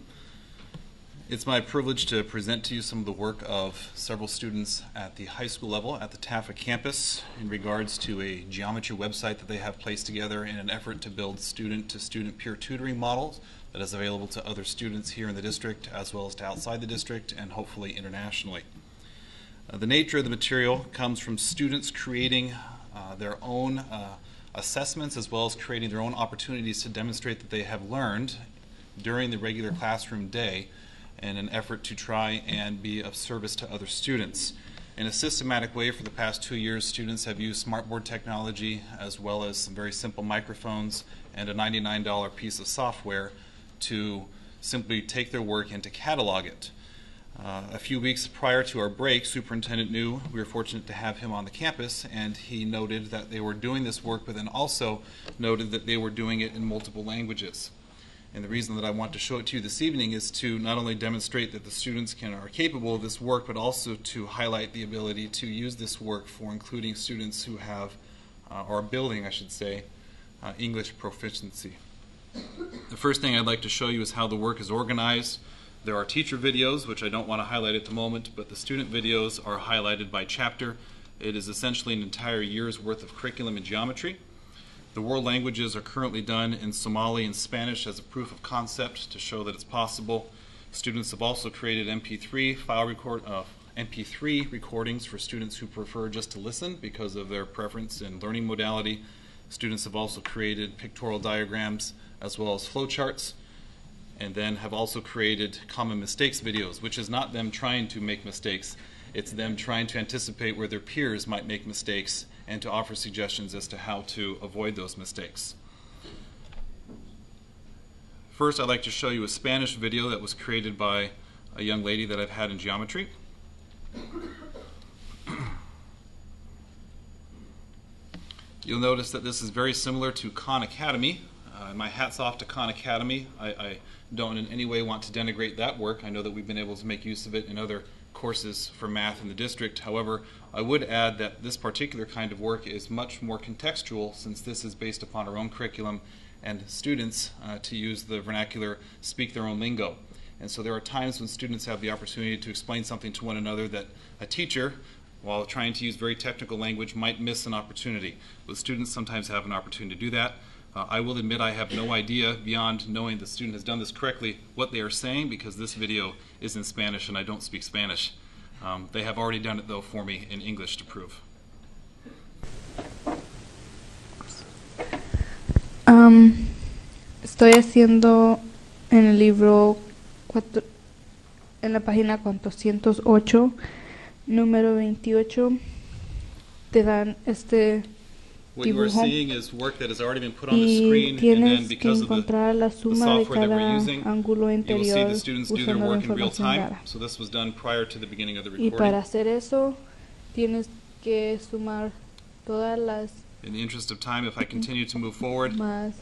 It's my privilege to present to you some of the work of several students at the high school level at the Taffa campus in regards to a geometry website that they have placed together in an effort to build student-to-student peer tutoring models that is available to other students here in the district as well as to outside the district and hopefully internationally. The nature of the material comes from students creating their own assessments as well as creating their own opportunities to demonstrate that they have learned during the regular classroom day in an effort to try and be of service to other students. In a systematic way, for the past 2 years, students have used smartboard technology as well as some very simple microphones and a $99 piece of software to simply take their work and to catalog it. A few weeks prior to our break, Superintendent New, we were fortunate to have him on the campus, and he noted that they were doing this work, but then also noted that they were doing it in multiple languages. And the reason that I want to show it to you this evening is to not only demonstrate that the students are capable of this work, but also to highlight the ability to use this work for including students who have, or building, I should say, English proficiency. The first thing I'd like to show you is how the work is organized. There are teacher videos, which I don't want to highlight at the moment, but the student videos are highlighted by chapter. It is essentially an entire year's worth of curriculum in geometry. The world languages are currently done in Somali and Spanish as a proof of concept to show that it's possible. Students have also created MP3 MP3 recordings for students who prefer just to listen because of their preference in learning modality. Students have also created pictorial diagrams as well as flowcharts, and then have also created common mistakes videos, which is not them trying to make mistakes. It's them trying to anticipate where their peers might make mistakes and to offer suggestions as to how to avoid those mistakes. First, I'd like to show you a Spanish video that was created by a young lady that I've had in geometry. You'll notice that this is very similar to Khan Academy. My hat's off to Khan Academy. I don't in any way want to denigrate that work. I know that we've been able to make use of it in other courses for math in the district. However, I would add that this particular kind of work is much more contextual, since this is based upon our own curriculum and students, to use the vernacular, speak their own lingo. And so there are times when students have the opportunity to explain something to one another that a teacher, while trying to use very technical language, might miss an opportunity. But students sometimes have an opportunity to do that. I will admit I have no idea, beyond knowing the student has done this correctly, what they are saying, because this video is in Spanish and I don't speak Spanish. They have already done it, though, for me in English to prove. Estoy haciendo en el libro, en la página 408, número 28, te dan este What you are dibujo seeing is work that has already been put on the screen, and tienes then que because of the encontrar la suma de software that we're cada using, ángulo you will see interior the students do their usando la work in real información time. dada. So this was done prior to the beginning of the Y para recording. hacer eso tienes que sumar todas las In the interest of time, if I continue to move forward, más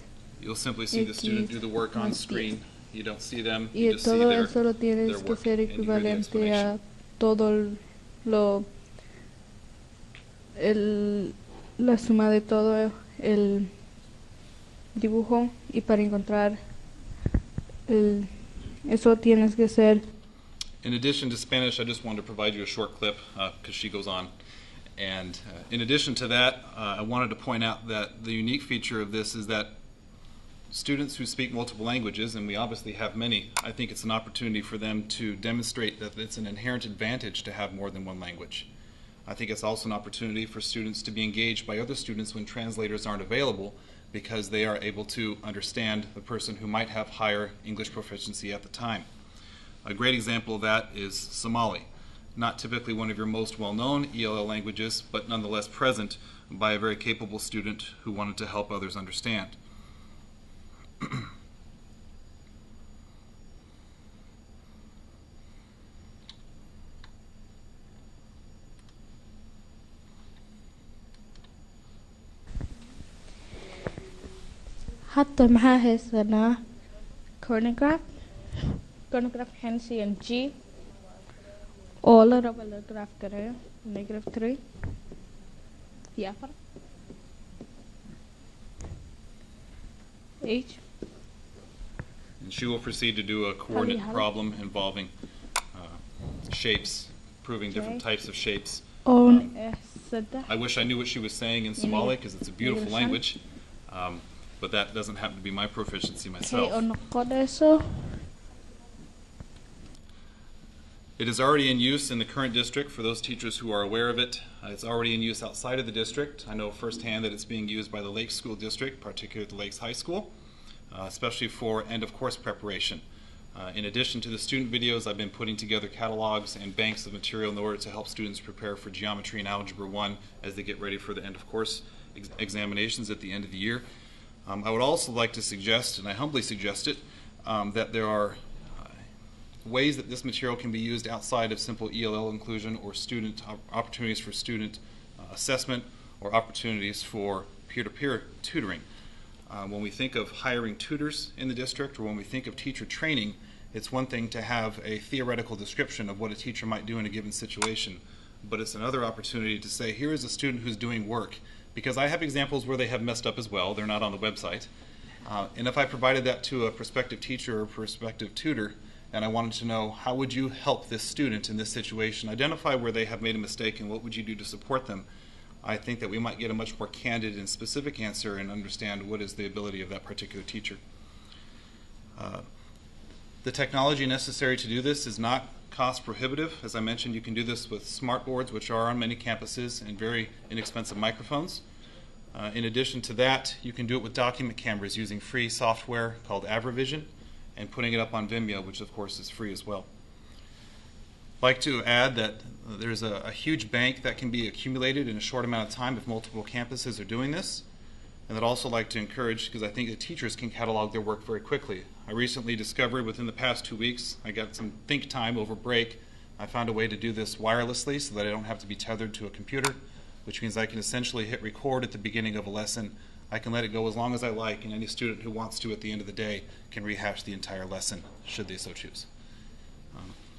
you'll simply see the student do the work on screen. You don't see them, y you just see todo their eso lo tienes que work ser and you hear the equivalente explanation. a todo la suma de todo el dibujo, y para encontrar eso tienes que ser. In addition to Spanish, I just wanted to provide you a short clip because she goes on. And in addition to that, I wanted to point out that the unique feature of this is that students who speak multiple languages, and we obviously have many, I think it's an opportunity for them to demonstrate that it's an inherent advantage to have more than one language. I think it's also an opportunity for students to be engaged by other students when translators aren't available, because they are able to understand the person who might have higher English proficiency at the time. A great example of that is Somali. Not typically one of your most well-known ELL languages, but nonetheless present by a very capable student who wanted to help others understand. hadda maxaa haysanaa chronograph Hansi and G oo la rabo la graph gareeyo -3 iyo 4 H. And she will proceed to do a coordinate Hali. problem involving shapes, proving different Okay. types of shapes. On saddex I wish I knew what she was saying in Somali because it's a beautiful English. language, but that doesn't happen to be my proficiency K myself. oo noqonayso It is already in use in the current district for those teachers who are aware of it. It's already in use outside of the district. I know firsthand that it's being used by the Lakes School District, particularly at the Lakes High School, especially for end of course preparation. In addition to the student videos, I've been putting together catalogs and banks of material in order to help students prepare for geometry and algebra 1 as they get ready for the end of course examinations at the end of the year. I would also like to suggest, and I humbly suggest it, that there are ways that this material can be used outside of simple ELL inclusion or student opportunities for student assessment or opportunities for peer-to-peer tutoring. When we think of hiring tutors in the district or when we think of teacher training, it's one thing to have a theoretical description of what a teacher might do in a given situation, but it's another opportunity to say, here is a student who's doing work, because I have examples where they have messed up as well. They're not on the website. And if I provided that to a prospective teacher or prospective tutor, and I wanted to know, how would you help this student in this situation, identify where they have made a mistake and what would you do to support them, I think that we might get a much more candid and specific answer and understand what is the ability of that particular teacher. The technology necessary to do this is not cost prohibitive. As I mentioned, you can do this with smart boards, which are on many campuses, and very inexpensive microphones. In addition to that, you can do it with document cameras using free software called AverVision and putting it up on Vimeo, which of course is free as well. I'd like to add that there's a huge bank that can be accumulated in a short amount of time if multiple campuses are doing this. And I'd also like to encourage, because I think that teachers can catalog their work very quickly. I recently discovered within the past 2 weeks, I got some think time over break, I found a way to do this wirelessly so that I don't have to be tethered to a computer, which means I can essentially hit record at the beginning of a lesson. I can let it go as long as I like, and any student who wants to at the end of the day can rehash the entire lesson, should they so choose.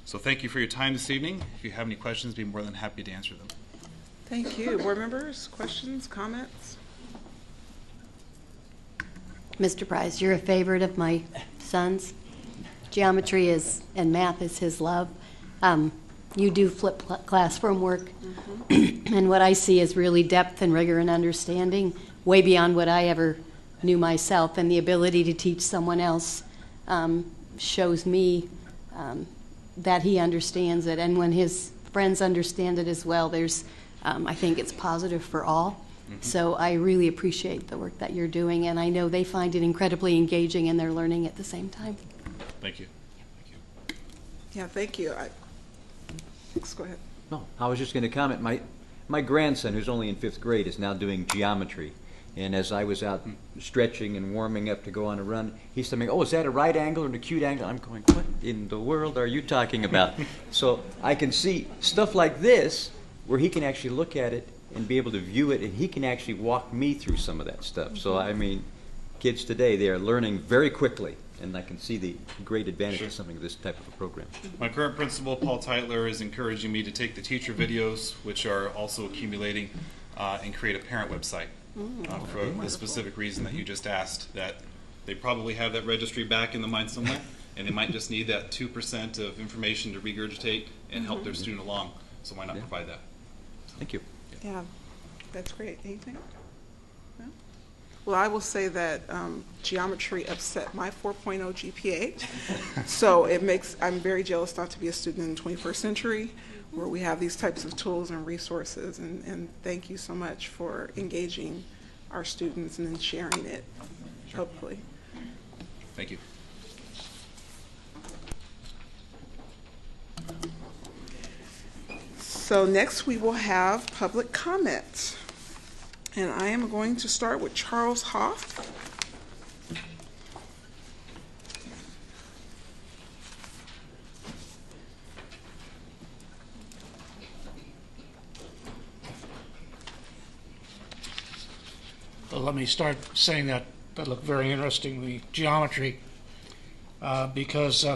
So thank you for your time this evening. If you have any questions, I'd be more than happy to answer them. Thank you. Board members, questions, comments? Mr. Price, you're a favorite of my son's. Geometry is and math is his love. You do flip classroom work, and what I see is really depth and rigor and understanding, way beyond what I ever knew myself, and the ability to teach someone else shows me that he understands it, and when his friends understand it as well, there's, I think it's positive for all. So I really appreciate the work that you're doing, and I know they find it incredibly engaging and they're learning at the same time. Thank you. Yeah, thank you. Go ahead. No, I was just going to comment. My grandson, who's only in 5th grade, is now doing geometry. And as I was out stretching and warming up to go on a run, he said to me, "Oh, is that a right angle or an acute angle?" I'm going, "What in the world are you talking about?" So I can see stuff like this where he can actually look at it and be able to view it, and he can actually walk me through some of that stuff. So, I mean, kids today, they are learning very quickly, and I can see the great advantage of something of this type of a program. My current principal, Paul Teitler, is encouraging me to take the teacher videos, which are also accumulating, and create a parent website for the specific reason that you just asked, that they probably have that registry back in the mind somewhere, and they might just need that 2% of information to regurgitate and help their student along. So why not provide that? Thank you. Yeah, that's great. Anything? No? Well, I will say that geometry upset my 4.0 GPA. So I'm very jealous not to be a student in the 21st century where we have these types of tools and resources. And thank you so much for engaging our students and then sharing it publicly. Thank you. So next we will have public comment. And I am going to start with Charles Hoff. Let me start saying that that look very interesting, the geometry, because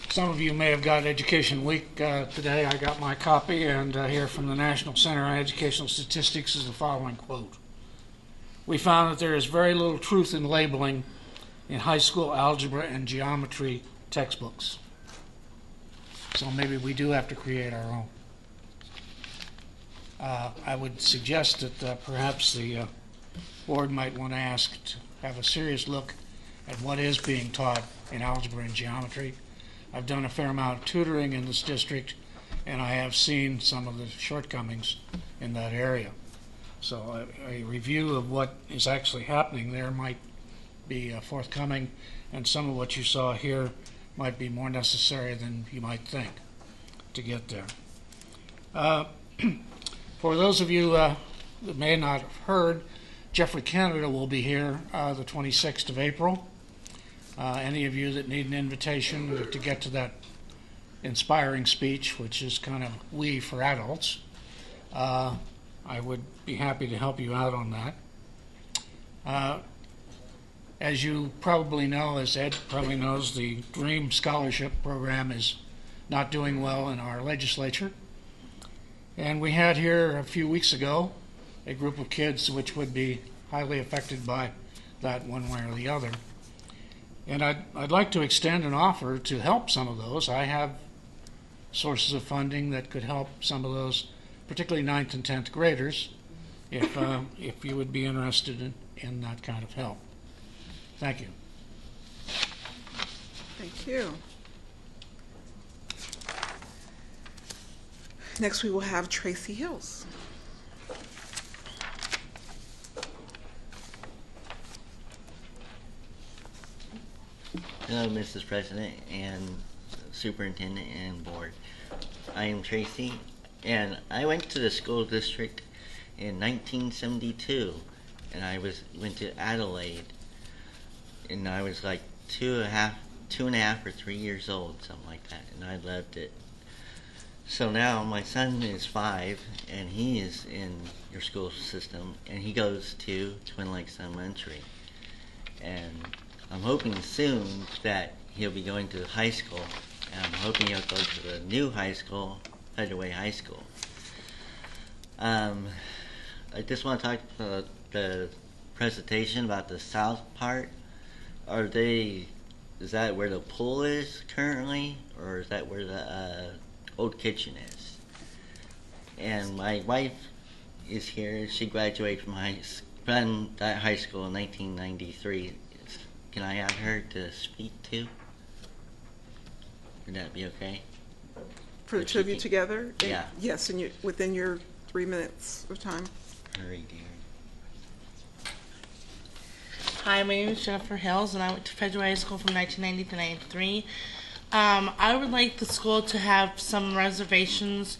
some of you may have got Education Week today. I got my copy, and here from the National Center on Educational Statistics is the following quote. We found that there is very little truth in labeling in high school algebra and geometry textbooks. So maybe we do have to create our own. I would suggest that perhaps the board might want to ask to have a serious look at what is being taught in algebra and geometry. I've done a fair amount of tutoring in this district, and I have seen some of the shortcomings in that area. So a review of what is actually happening there might be forthcoming, and some of what you saw here might be more necessary than you might think to get there. For those of you that may not have heard, Jeffrey Canada will be here the 26th of April. Any of you that need an invitation to get to that inspiring speech, which is kind of we for adults, I would be happy to help you out on that. As you probably know, as Ed probably knows, the DREAM Scholarship Program is not doing well in our legislature. And we had here a few weeks ago a group of kids which would be highly affected by that one way or the other. And I'd like to extend an offer to help some of those. I have sources of funding that could help some of those, particularly 9th and 10th graders, if you would be interested in that kind of help. Thank you. Thank you. Next, we will have Tracy Hills. Hello, Mrs. President and Superintendent and Board. I am Tracy, and I went to the school district in 1972, and I went to Adelaide, and I was like two and a half or 3 years old, something like that, and I loved it. So now my son is 5, and he is in your school system, and he goes to Twin Lakes Elementary, and I'm hoping soon that he'll be going to high school, and I'm hoping he'll go to the new high school, Federal Way High School. I just want to talk about the presentation about the south part. Is that where the pool is currently, or is that where the old kitchen is? And my wife is here. She graduated from that high school in 1993. Can I add her to speak too? Would that be okay? For the two of you together? Yeah. Yes, and within your 3 minutes of time. Hurry, dear. Hi, my name is Jennifer Hills, and I went to Federal High School from 1990 to 93. I would like the school to have some reservations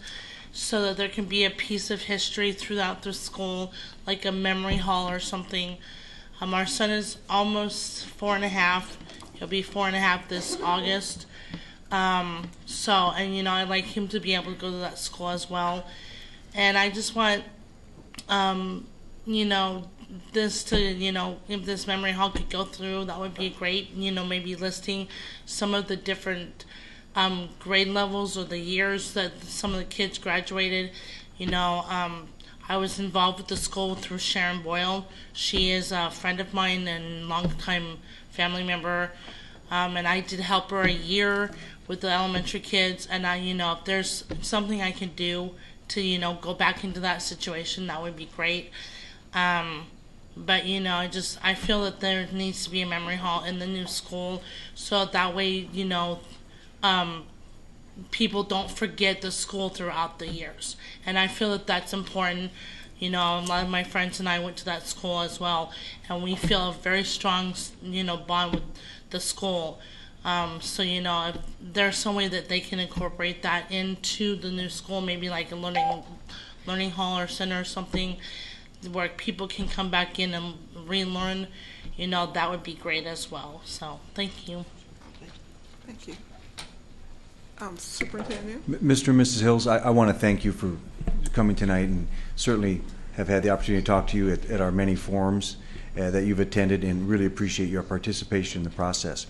so that there can be a piece of history throughout the school, like a memory hall or something. Our son is almost 4.5. He'll be 4.5 this August. And I'd like him to be able to go to that school as well. And I just want, this to, if this memory hall could go through, that would be great. Maybe listing some of the different grade levels or the years that some of the kids graduated. I was involved with the school through Sharon Boyle. She is a friend of mine and longtime family member. And I did help her a year with the elementary kids. And if there's something I can do to, go back into that situation, that would be great. But I feel that there needs to be a memory hall in the new school, so that way, people don't forget the school throughout the years. And I feel that that's important. A lot of my friends and I went to that school as well, and we feel a very strong, bond with the school. So, if there's some way that they can incorporate that into the new school, maybe like a learning hall or center or something, where people can come back in and relearn, that would be great as well. So, thank you. Thank you. Superintendent? Mr. and Mrs. Hills, I want to thank you for coming tonight and certainly have had the opportunity to talk to you at our many forums that you've attended, and really appreciate your participation in the process.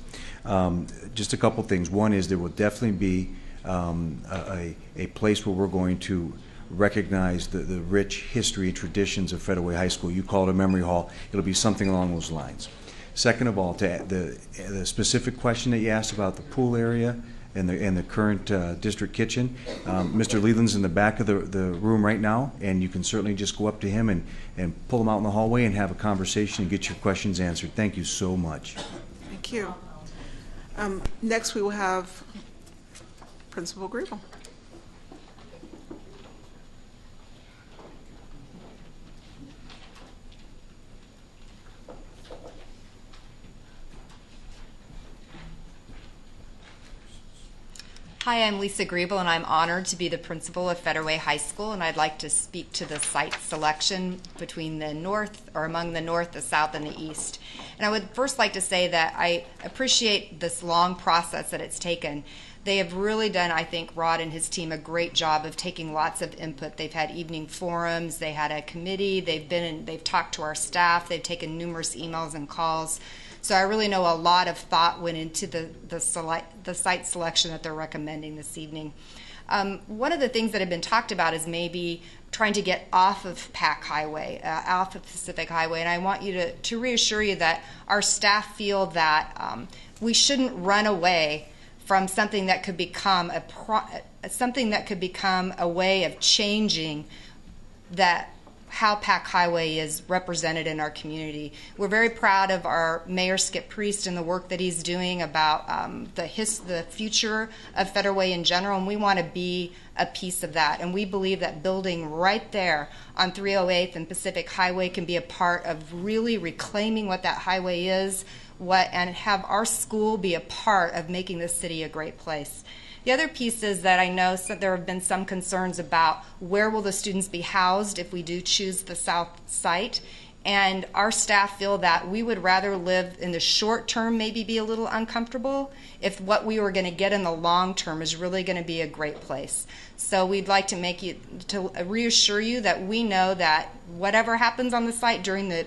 Just a couple things. One is there will definitely be a place where we're going to recognize the rich history and traditions of Federal Way High School. You call it a memory hall. It'll be something along those lines. Second of all, to the specific question that you asked about the pool area and the current district kitchen, Mr. Leland's in the back of the room right now, and you can certainly just go up to him and pull him out in the hallway and have a conversation and get your questions answered. Thank you so much. Thank you. Next, we will have Principal Grable. Hi, I'm Lisa Griebel, and I'm honored to be the principal of Federal Way High School, and I'd like to speak to the site selection between the north, or among the north, the south, and the east. And I would first like to say that I appreciate this long process that it's taken. They have really done, I think, Rod and his team, a great job of taking lots of input. They've had evening forums, they had a committee, they've talked to our staff, they've taken numerous emails and calls. So I really know a lot of thought went into the site selection that they're recommending this evening. One of the things that have been talked about is maybe trying to get off of Pack Highway, off of Pacific Highway, and I want you to reassure you that our staff feel that we shouldn't run away from something that could become a way of changing how Pack Highway is represented in our community. We're very proud of our Mayor Skip Priest and the work that he's doing about the future of Federal Way in general, and we want to be a piece of that. And we believe that building right there on 308th and Pacific Highway can be a part of really reclaiming what that highway is, and have our school be a part of making this city a great place. The other piece is that I know there have been some concerns about where will the students be housed if we do choose the south site. And our staff feel that we would rather live in the short term, maybe be a little uncomfortable, if what we were going to get in the long term is really going to be a great place. So we'd like to reassure you that we know that whatever happens on the site during the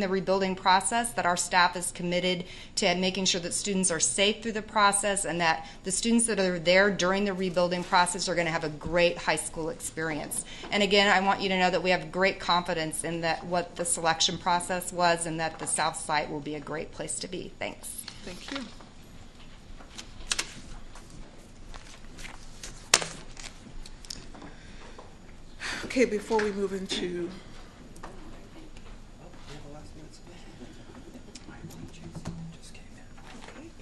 rebuilding process, that our staff is committed to making sure that students are safe through the process, and that the students that are there during the rebuilding process are going to have a great high school experience. And again, I want you to know that we have great confidence in that what the selection process was, and that the south site will be a great place to be. Thanks. Thank you. Okay, before we move into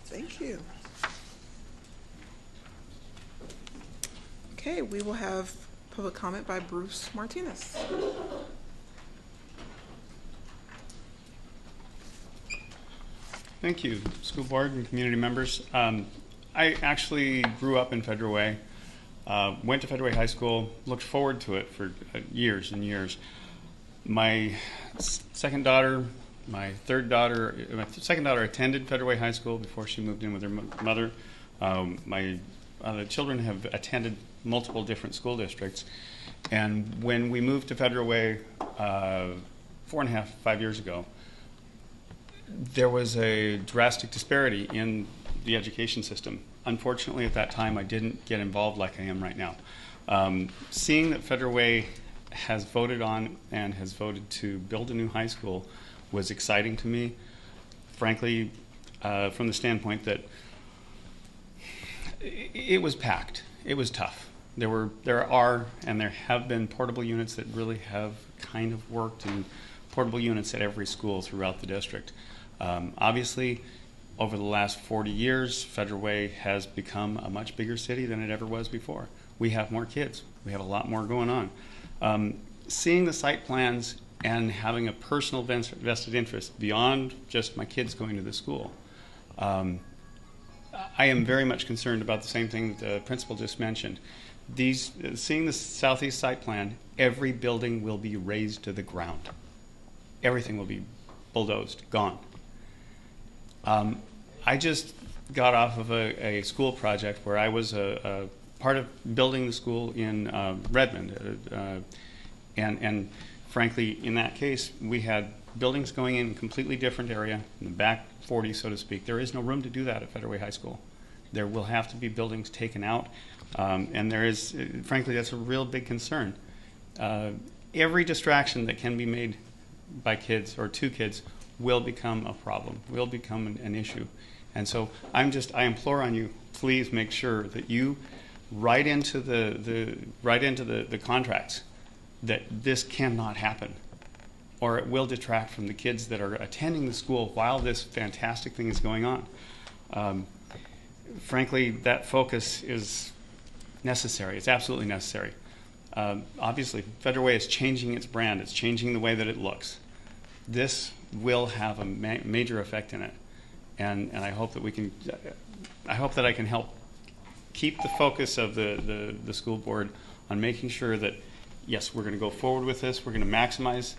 thank you. Okay, we will have public comment by Bruce Martinez. Thank you, school board and community members. I actually grew up in Federal Way, went to Federal Way High School, looked forward to it for years and years. My second daughter attended Federal Way High School before she moved in with her mother. My other children have attended multiple different school districts. And when we moved to Federal Way 5 years ago, there was a drastic disparity in the education system. Unfortunately, at that time, I didn't get involved like I am right now. Seeing that Federal Way has voted on and has voted to build a new high school was exciting to me, frankly, from the standpoint that it was packed. It was tough. There are and there have been portable units that really have kind of worked, and portable units at every school throughout the district. Obviously, over the last 40 years, Federal Way has become a much bigger city than it ever was before. We have more kids. We have a lot more going on. Seeing the site plans and having a personal vested interest beyond just my kids going to the school, I am very much concerned about the same thing that the principal just mentioned. Seeing the southeast site plan, every building will be razed to the ground. Everything will be bulldozed, gone. I just got off of a school project where I was a part of building the school in Redmond, and frankly, in that case, we had buildings going in a completely different area, in the back 40, so to speak. There is no room to do that at Federal Way High School. There will have to be buildings taken out, and there is, frankly, that's a real big concern. Every distraction that can be made by kids or to kids will become a problem, will become an issue. And so I implore on you, please make sure that you write into the contracts that this cannot happen, or it will detract from the kids that are attending the school while this fantastic thing is going on. Frankly, that focus is necessary. It's absolutely necessary. Obviously, Federal Way is changing its brand. It's changing the way that it looks. This will have a major effect in it, and I hope that we can. I hope that I can help keep the focus of the school board on making sure that, yes, we're going to go forward with this. We're going to maximize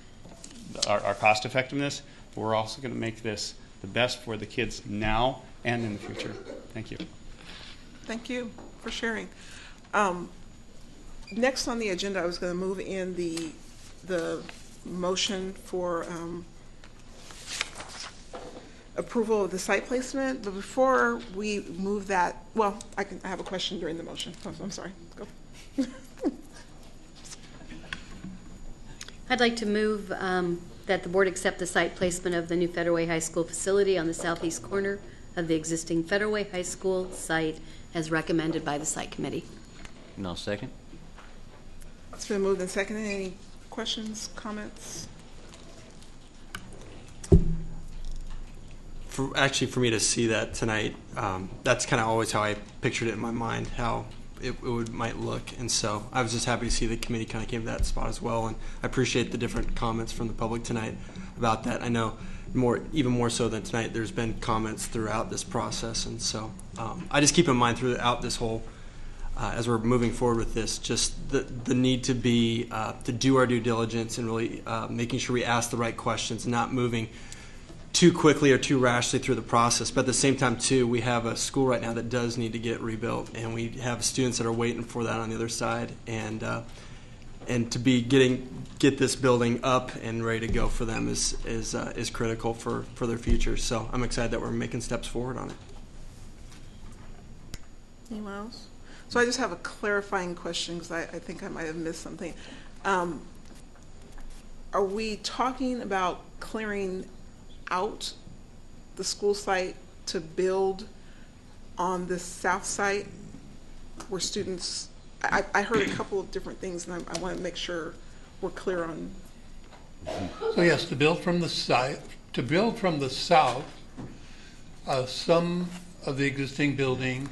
our cost effectiveness, but we're also going to make this the best for the kids now and in the future. Thank you. Thank you for sharing. Next on the agenda, I was going to move in the motion for approval of the site placement, but before we move that, well, I have a question during the motion. I'm sorry. Go. I'd like to move that the board accept the site placement of the new Federal Way High School facility on the southeast corner of the existing Federal Way High School site as recommended by the site committee. And I'll second. It's been moved and seconded. Any questions, comments? For me to see that tonight, that's kind of always how I pictured it in my mind, how it might look. And so I was just happy to see the committee kind of came to that spot as well. And I appreciate the different comments from the public tonight about that. I know even more so than tonight, there's been comments throughout this process. And so I just keep in mind throughout this whole, as we're moving forward with this, just the need to be, to do our due diligence and really making sure we ask the right questions, not moving too quickly or too rashly through the process. But at the same time, too, we have a school right now that does need to get rebuilt, and we have students that are waiting for that on the other side. And to be get this building up and ready to go for them is critical for their future. So I'm excited that we're making steps forward on it. Anyone else? So I just have a clarifying question because I think I might have missed something. Are we talking about clearing out the school site to build on the south site where students, I heard a couple of different things, and I want to make sure we're clear on. So yes, to build from the south, some of the existing building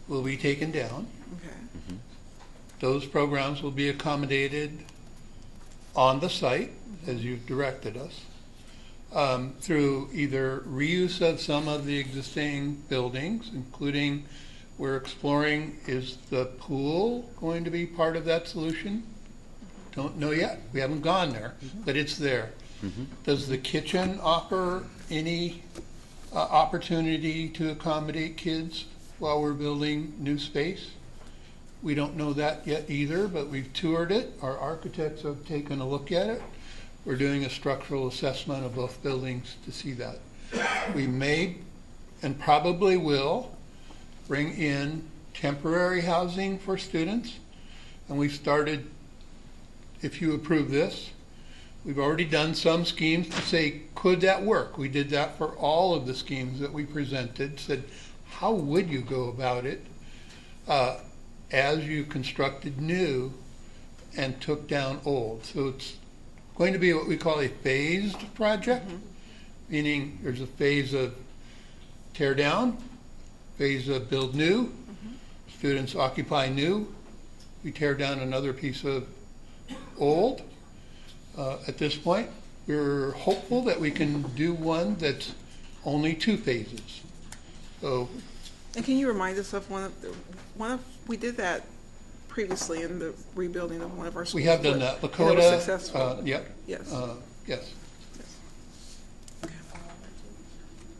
will be taken down. Okay. Mm-hmm. Those programs will be accommodated on the site, as you've directed us, through either reuse of some of the existing buildings, including we're exploring, is the pool going to be part of that solution? Don't know yet. We haven't gone there, but it's there. Mm-hmm. Does the kitchen offer any opportunity to accommodate kids while we're building new space? We don't know that yet either, but we've toured it. Our architects have taken a look at it. We're doing a structural assessment of both buildings to see that. We may and probably will bring in temporary housing for students. And we've started, if you approve this, we've already done some schemes to say, could that work? We did that for all of the schemes that we presented, said, how would you go about it as you constructed new and took down old? So it's going to be what we call a phased project, meaning there's a phase of tear down, phase of build new, students occupy new, we tear down another piece of old. At this point, we're hopeful that we can do one that's only 2 phases. So, and can you remind us of we did that previously in the rebuilding of one of our schools. We have done that. Lakota. It was successful. Yep. Yes. Yes. Okay.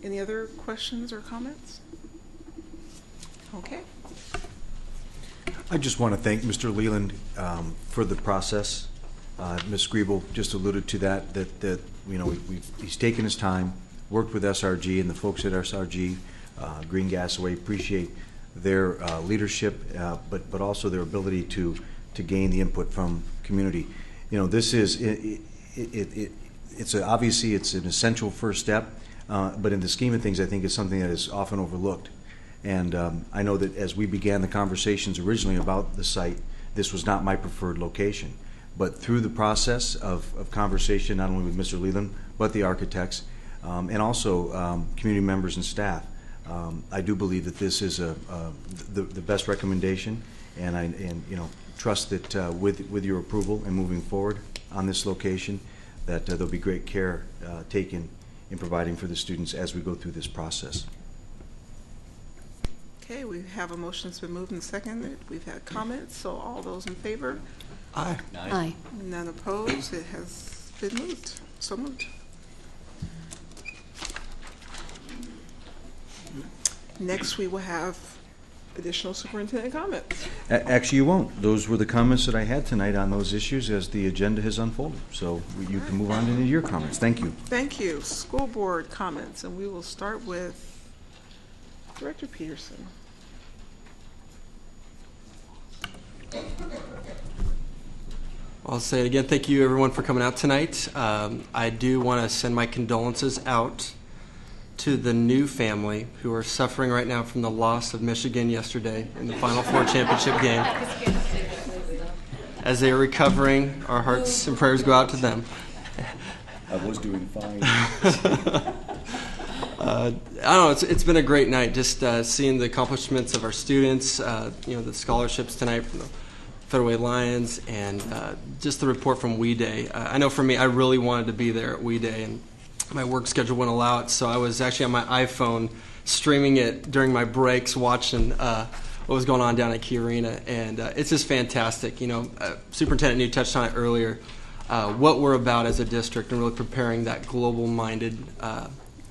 Any other questions or comments? Okay. I just want to thank Mr. Leland for the process. Ms. Griebel just alluded to that you know, he's taken his time, worked with SRG and the folks at SRG, Green Gasaway, appreciate their leadership, but also their ability to gain the input from community. You know, this is obviously it's an essential first step, but in the scheme of things, I think it's something that is often overlooked. And I know that as we began the conversations originally about the site, this was not my preferred location. But through the process of conversation, not only with Mr. Leland, but the architects, and also community members and staff, I do believe that this is the best recommendation, and you know, trust that with your approval and moving forward on this location, that there'll be great care taken in providing for the students as we go through this process. Okay, we have a motion that's been moved and seconded. We've had comments, so all those in favor? Aye. Aye. None opposed. It has been moved. So moved. Next, we will have additional superintendent comments. Actually, you won't. Those were the comments that I had tonight on those issues as the agenda has unfolded. So you can move on into your comments. Thank you. Thank you. School board comments, and we will start with Director Peterson. I'll say it again. Thank you, everyone, for coming out tonight. I do want to send my condolences out to the new family who are suffering right now from the loss of Michigan yesterday in the Final Four championship game. As they are recovering, our hearts and prayers go out to them. I was doing fine. I don't know. It's been a great night, just seeing the accomplishments of our students. You know, the scholarships tonight from the Federal Way Lions, and just the report from We Day. I know for me, I really wanted to be there at We Day, and my work schedule wouldn't allow it, so I was actually on my iPhone streaming it during my breaks, watching what was going on down at Key Arena, and it's just fantastic. You know, Superintendent New touched on it earlier, what we're about as a district and really preparing that global-minded,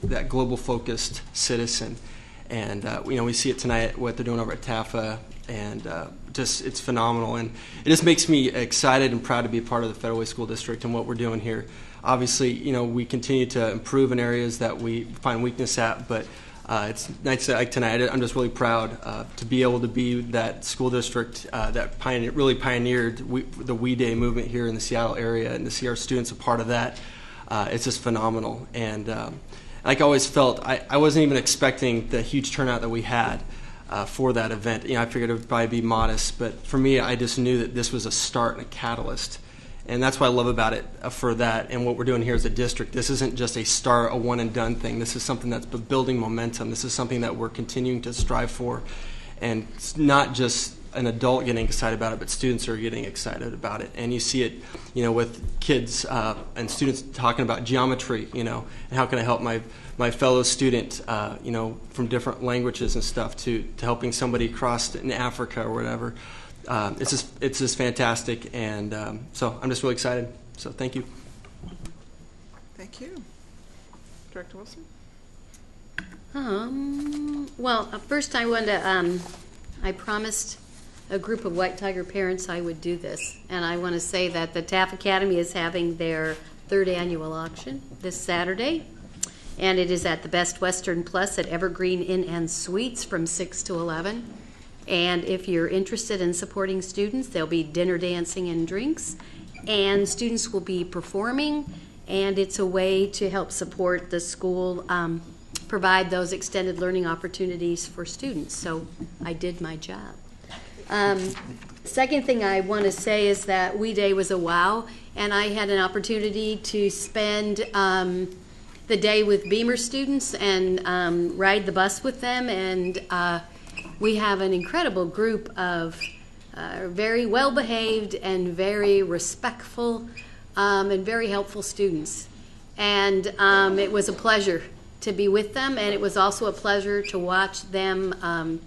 that global-focused citizen. And you know, we see it tonight, what they're doing over at TAFA, and just it's phenomenal. And it just makes me excited and proud to be a part of the Federal Way School District and what we're doing here. Obviously, you know, we continue to improve in areas that we find weakness at, but it's nice that, like tonight, I'm just really proud to be able to be that school district that really pioneered the We Day movement here in the Seattle area, and to see our students a part of that, it's just phenomenal. And like I always felt, I wasn't even expecting the huge turnout that we had for that event. You know, I figured it would probably be modest, but for me, I just knew that this was a start and a catalyst. And that's what I love about it for that, and what we're doing here as a district. This isn't just a start, a one-and-done thing. This is something that's building momentum. This is something that we're continuing to strive for. And it's not just an adult getting excited about it, but students are getting excited about it. And you see it, you know, with kids and students talking about geometry, you know, and how can I help my fellow student, you know, from different languages and stuff, to helping somebody across in Africa or whatever. It's just fantastic, and so I'm just really excited. So thank you. Thank you. Director Wilson? Well, first I want to, I promised a group of White Tiger parents I would do this, and I want to say that the TAF Academy is having their 3rd annual auction this Saturday, and it is at the Best Western Plus at Evergreen Inn and Suites from 6 to 11. And if you're interested in supporting students, there'll be dinner, dancing, and drinks, and students will be performing, and it's a way to help support the school, provide those extended learning opportunities for students. So I did my job. Second thing I want to say is that We Day was a wow, and I had an opportunity to spend the day with Beamer students and ride the bus with them, and we have an incredible group of very well-behaved and very respectful and very helpful students. And it was a pleasure to be with them, and it was also a pleasure to watch them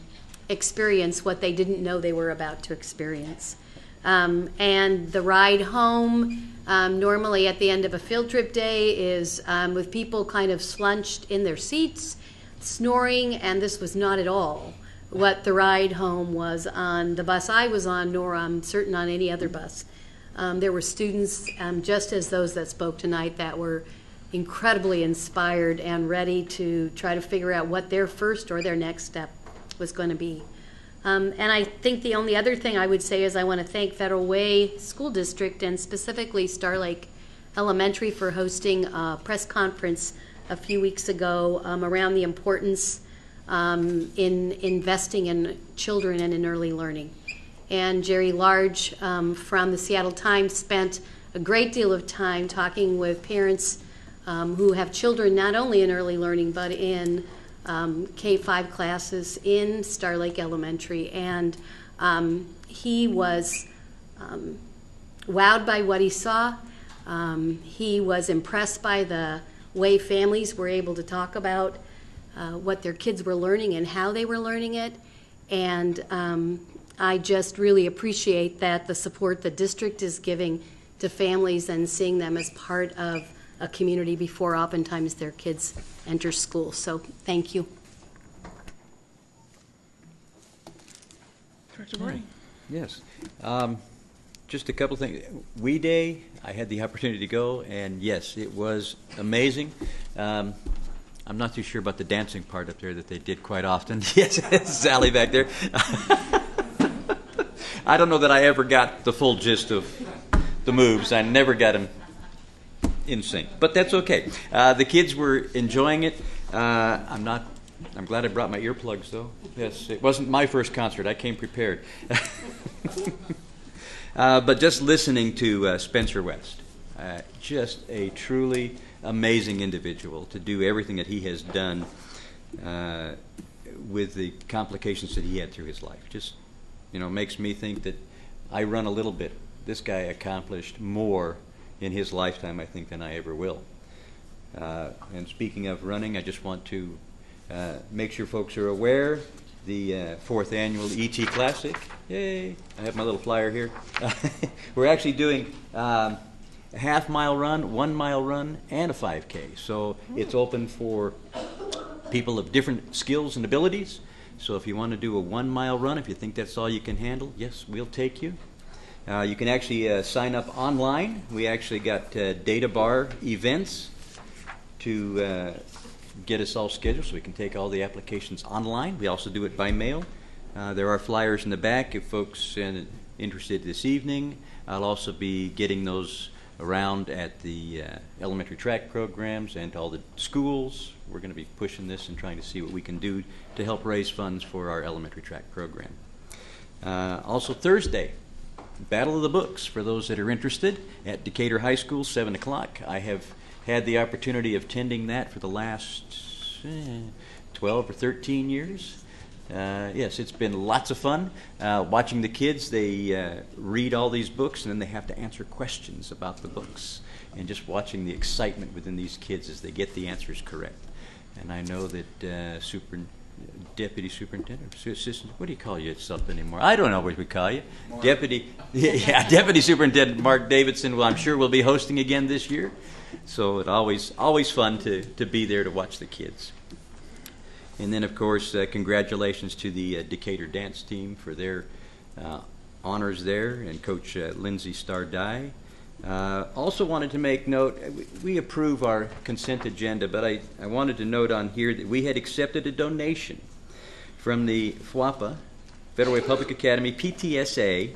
experience what they didn't know they were about to experience. And the ride home, normally at the end of a field trip day, is with people kind of slunched in their seats, snoring, and this was not at all what the ride home was on the bus I was on, nor I'm certain on any other bus. There were students, just as those that spoke tonight, that were incredibly inspired and ready to try to figure out what their first or their next step was going to be. And I think the only other thing I would say is I want to thank Federal Way School District and specifically Star Lake Elementary for hosting a press conference a few weeks ago around the importance in investing in children and in early learning. And Jerry Large from the Seattle Times spent a great deal of time talking with parents who have children not only in early learning but in K-5 classes in Star Lake Elementary. And he was wowed by what he saw. He was impressed by the way families were able to talk about what their kids were learning and how they were learning it. And I just really appreciate that the support the district is giving to families and seeing them as part of a community before oftentimes their kids enter school. So thank you. Director Barney. Yes. Just a couple things. We Day, I had the opportunity to go, and yes, it was amazing. I'm not too sure about the dancing part up there that they did quite often. Yes, Sally back there. I don't know that I ever got the full gist of the moves. I never got them in sync, but that's okay. The kids were enjoying it. I'm glad I brought my earplugs, though. Yes, it wasn't my first concert. I came prepared. But just listening to Spencer West, just a truly amazing individual to do everything that he has done with the complications that he had through his life. Just, makes me think that I run a little bit. This guy accomplished more in his lifetime, I think, than I ever will. And speaking of running, I just want to make sure folks are aware the fourth annual ET Classic. Yay! I have my little flyer here. We're actually doing a half-mile run, 1 mile run, and a 5K. So it's open for people of different skills and abilities. So if you want to do a 1 mile run, if you think that's all you can handle, yes, we'll take you. You can actually sign up online. We actually got Data Bar Events to get us all scheduled so we can take all the applications online. We also do it by mail. There are flyers in the back if folks are interested this evening. I'll also be getting those around at the elementary track programs and to all the schools. We're going to be pushing this and trying to see what we can do to help raise funds for our elementary track program. Also Thursday, Battle of the Books for those that are interested at Decatur High School, 7 o'clock. I have had the opportunity of attending that for the last 12 or 13 years. Yes, it's been lots of fun. Watching the kids, they read all these books and then they have to answer questions about the books. And just watching the excitement within these kids as they get the answers correct. And I know that Deputy Superintendent, Assistant, what do you call yourself anymore? I don't know what we call you. Deputy Superintendent Mark Davidson, well, I'm sure will be hosting again this year. So it's always fun to be there to watch the kids. And then, of course, congratulations to the Decatur dance team for their honors there, and Coach Lindsay Stardye. Also wanted to make note, we approve our consent agenda, but I wanted to note on here that we had accepted a donation from the FWAPA, Federal Way Public Academy, PTSA,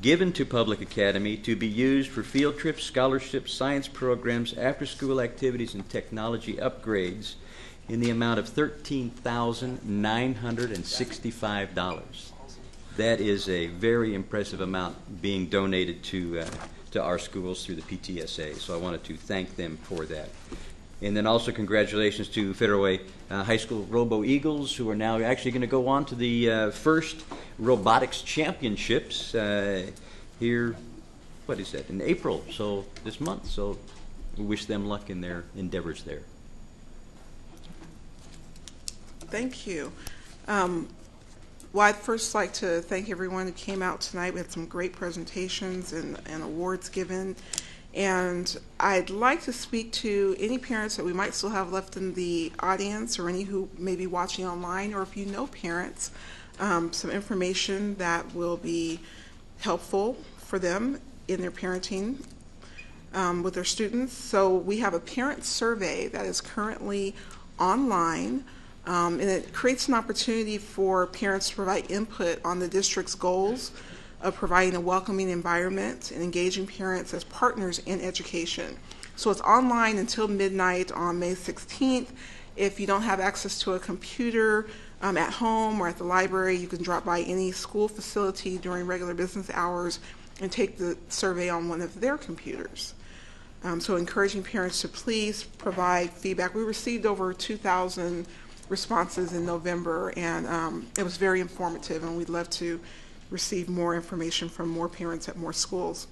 given to Public Academy to be used for field trips, scholarships, science programs, after-school activities, and technology upgrades in the amount of $13,965. That is a very impressive amount being donated to our schools through the PTSA, so I wanted to thank them for that. And then also congratulations to Federal Way High School Robo Eagles, who are now actually going to go on to the first robotics championships here, what is that, in April, so this month. So we wish them luck in their endeavors there. Thank you. Well, I'd first like to thank everyone who came out tonight. We had some great presentations and awards given. And I'd like to speak to any parents that we might still have left in the audience, or any who may be watching online, or if you know parents, some information that will be helpful for them. in their parenting with their students. So we have a parent survey that is currently online, and it creates an opportunity for parents to provide input on the district's goals of providing a welcoming environment and engaging parents as partners in education. So it's online until midnight on May 16th. If you don't have access to a computer at home or at the library, you can drop by any school facility during regular business hours and take the survey on one of their computers. So encouraging parents to please provide feedback. We received over 2,000 responses in November, and it was very informative, and we'd love to receive more information from more parents at more schools.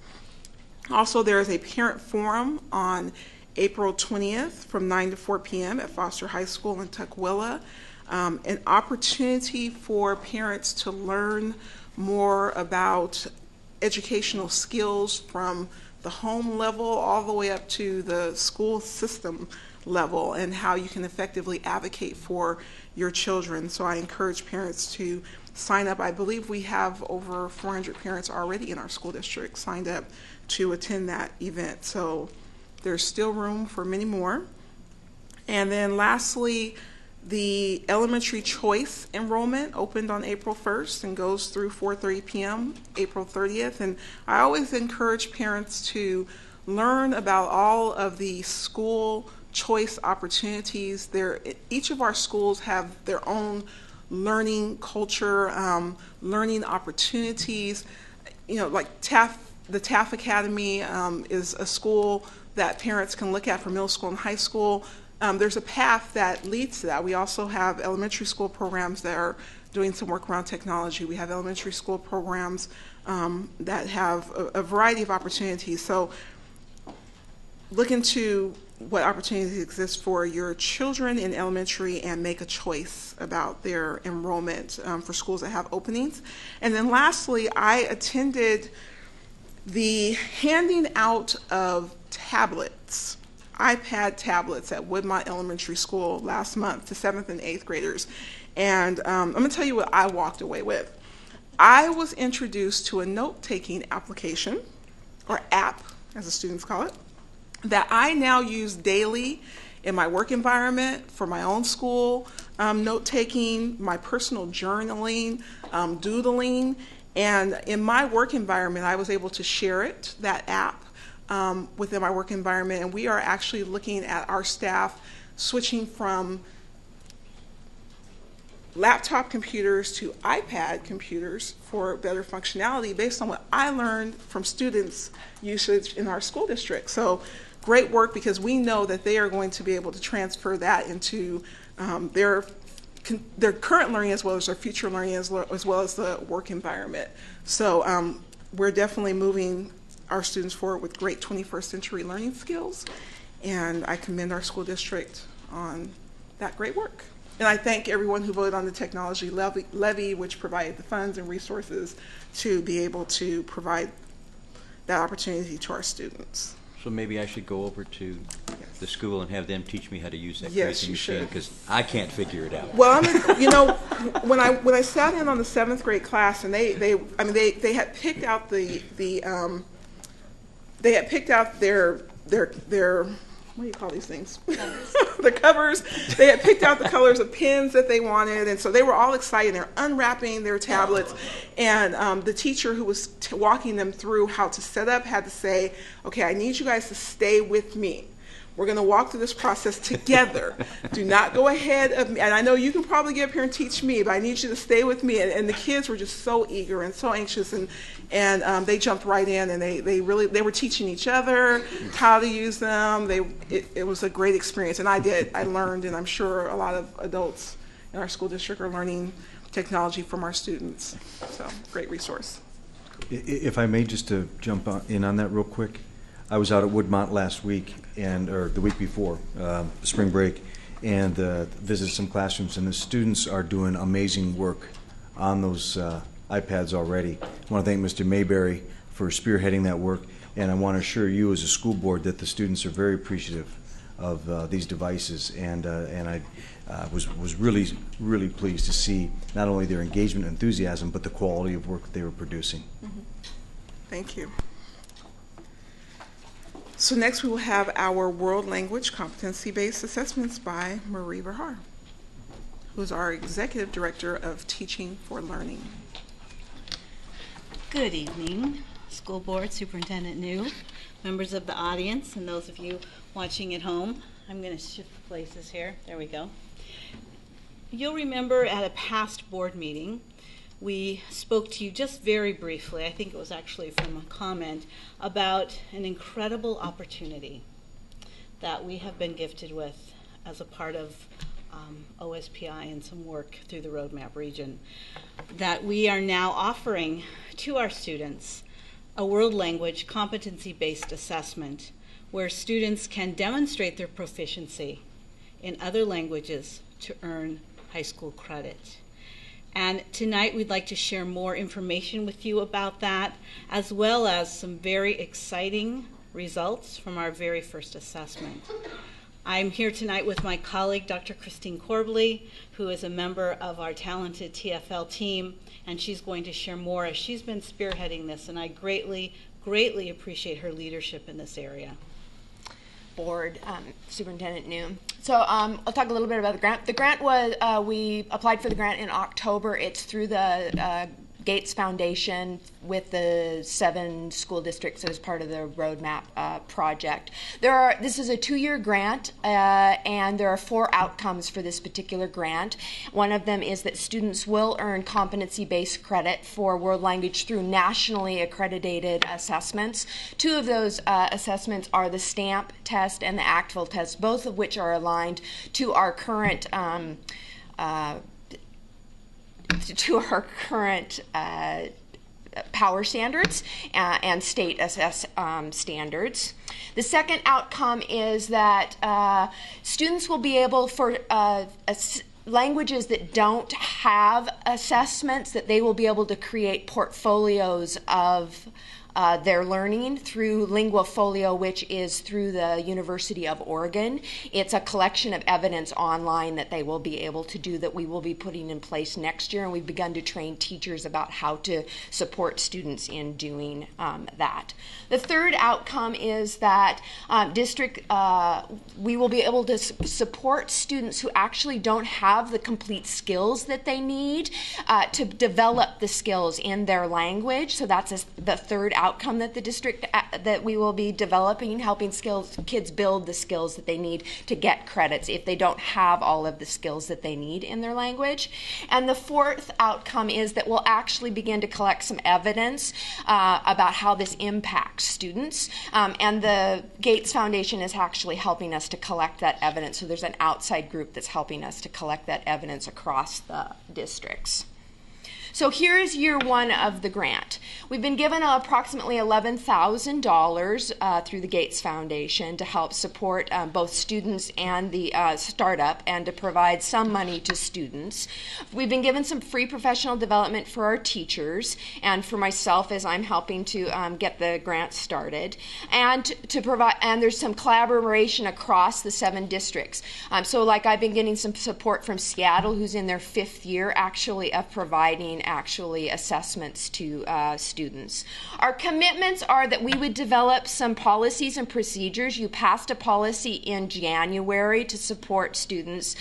Also, there is a parent forum on April 20th from 9 to 4 p.m. at Foster High School in Tukwila. An opportunity for parents to learn more about educational skills from the home level all the way up to the school system level, and how you can effectively advocate for your children. So I encourage parents to sign up. I believe we have over 400 parents already in our school district signed up to attend that event. So there's still room for many more. And then lastly, the elementary choice enrollment opened on April 1st and goes through 4:30 p.m. April 30th. And I always encourage parents to learn about all of the school choice opportunities. Each of our schools have their own learning culture, learning opportunities. You know, like the Taft Academy is a school that parents can look at for middle school and high school. There's a path that leads to that. We also have elementary school programs that are doing some work around technology. We have elementary school programs that have a variety of opportunities. So look into what opportunities exist for your children in elementary and make a choice about their enrollment for schools that have openings. And then lastly, I attended the handing out of tablets, iPad tablets at Woodmont Elementary School last month to 7th and 8th graders. And I'm going to tell you what I walked away with. I was introduced to a note-taking application, or app, as the students call it, that I now use daily in my work environment, for my own school note-taking, my personal journaling, doodling. And in my work environment, I was able to share it, that app, within my work environment. And we are actually looking at our staff switching from laptop computers to iPad computers for better functionality based on what I learned from students' usage in our school district. So great work, because we know that they are going to be able to transfer that into their current learning as well as their future learning as well as the work environment. So we're definitely moving our students forward with great 21st century learning skills, and I commend our school district on that great work. And I thank everyone who voted on the technology levy, which provided the funds and resources to be able to provide that opportunity to our students. So maybe I should go over to the school and have them teach me how to use that Yes, crazy you machine, should. because I can't figure it out. Well, you know, when I sat in on the 7th grade class, and they had picked out they had picked out their what do you call these things? The covers. They had picked out the colors of pens that they wanted, and so they were all excited. They're unwrapping their tablets, and the teacher who was walking them through how to set up had to say, okay, I need you guys to stay with me. We're going to walk through this process together. Do not go ahead of me. And I know you can probably get up here and teach me, but I need you to stay with me. And the kids were just so eager and so anxious, and they jumped right in, and they were teaching each other how to use them. It was a great experience, and I learned, and I'm sure a lot of adults in our school district are learning technology from our students. So great resource. If I may, just to jump in on that real quick. I was out at Woodmont last week, or the week before, spring break, and visited some classrooms, and the students are doing amazing work on those iPads already. I want to thank Mr. Mayberry for spearheading that work, and I want to assure you as a school board that the students are very appreciative of these devices, and I was really, really pleased to see not only their engagement and enthusiasm, but the quality of work that they were producing. Thank you. So next we will have our world language competency-based assessments by Marie Verhaar, who's our Executive Director of Teaching for Learning. Good evening, School Board, Superintendent New, members of the audience, and those of you watching at home. I'm going to shift places here. There we go. You'll remember at a past board meeting, we spoke to you just very briefly, I think it was actually from a comment, about an incredible opportunity that we have been gifted with as a part of OSPI and some work through the Roadmap region, that we are now offering to our students a world language competency-based assessment where students can demonstrate their proficiency in other languages to earn high school credit. And tonight we'd like to share more information with you about that, as well as some very exciting results from our very first assessment. I'm here tonight with my colleague, Dr. Christine Corbley, who is a member of our talented TFL team, and she's going to share more as she's been spearheading this, and I greatly, greatly appreciate her leadership in this area. Board, Superintendent New. So I'll talk a little bit about the grant. The grant was, we applied for the grant in October. It's through the Gates Foundation with the 7 school districts as part of the Roadmap project. This is a 2-year grant, and there are 4 outcomes for this particular grant. One of them is that students will earn competency-based credit for world language through nationally accredited assessments. 2 of those assessments are the STAMP test and the ACTFL test, both of which are aligned to our current power standards and state standards. The second outcome is that students will be able, for languages that don't have assessments, that they will be able to create portfolios of their learning through LinguaFolio, which is through the University of Oregon. It's a collection of evidence online that they will be able to do, that we will be putting in place next year, and we've begun to train teachers about how to support students in doing that. The third outcome is that we will be able to support students who actually don't have the complete skills that they need to develop the skills in their language. So that's the third outcome that the district that we will be developing, helping kids build the skills that they need to get credits if they don't have all of the skills that they need in their language. And the fourth outcome is that we'll actually begin to collect some evidence about how this impacts students, and the Gates Foundation is actually helping us to collect that evidence. So there's an outside group that's helping us to collect that evidence across the districts. So here is year 1 of the grant. We've been given approximately $11,000 through the Gates Foundation to help support both students and the startup, and to provide some money to students. We've been given some free professional development for our teachers, and for myself as I'm helping to get the grant started, and to provide, and there's some collaboration across the 7 districts. So like I've been getting some support from Seattle, who's in their 5th year actually of providing assessments to students. Our commitments are that we would develop some policies and procedures. You passed a policy in January to support students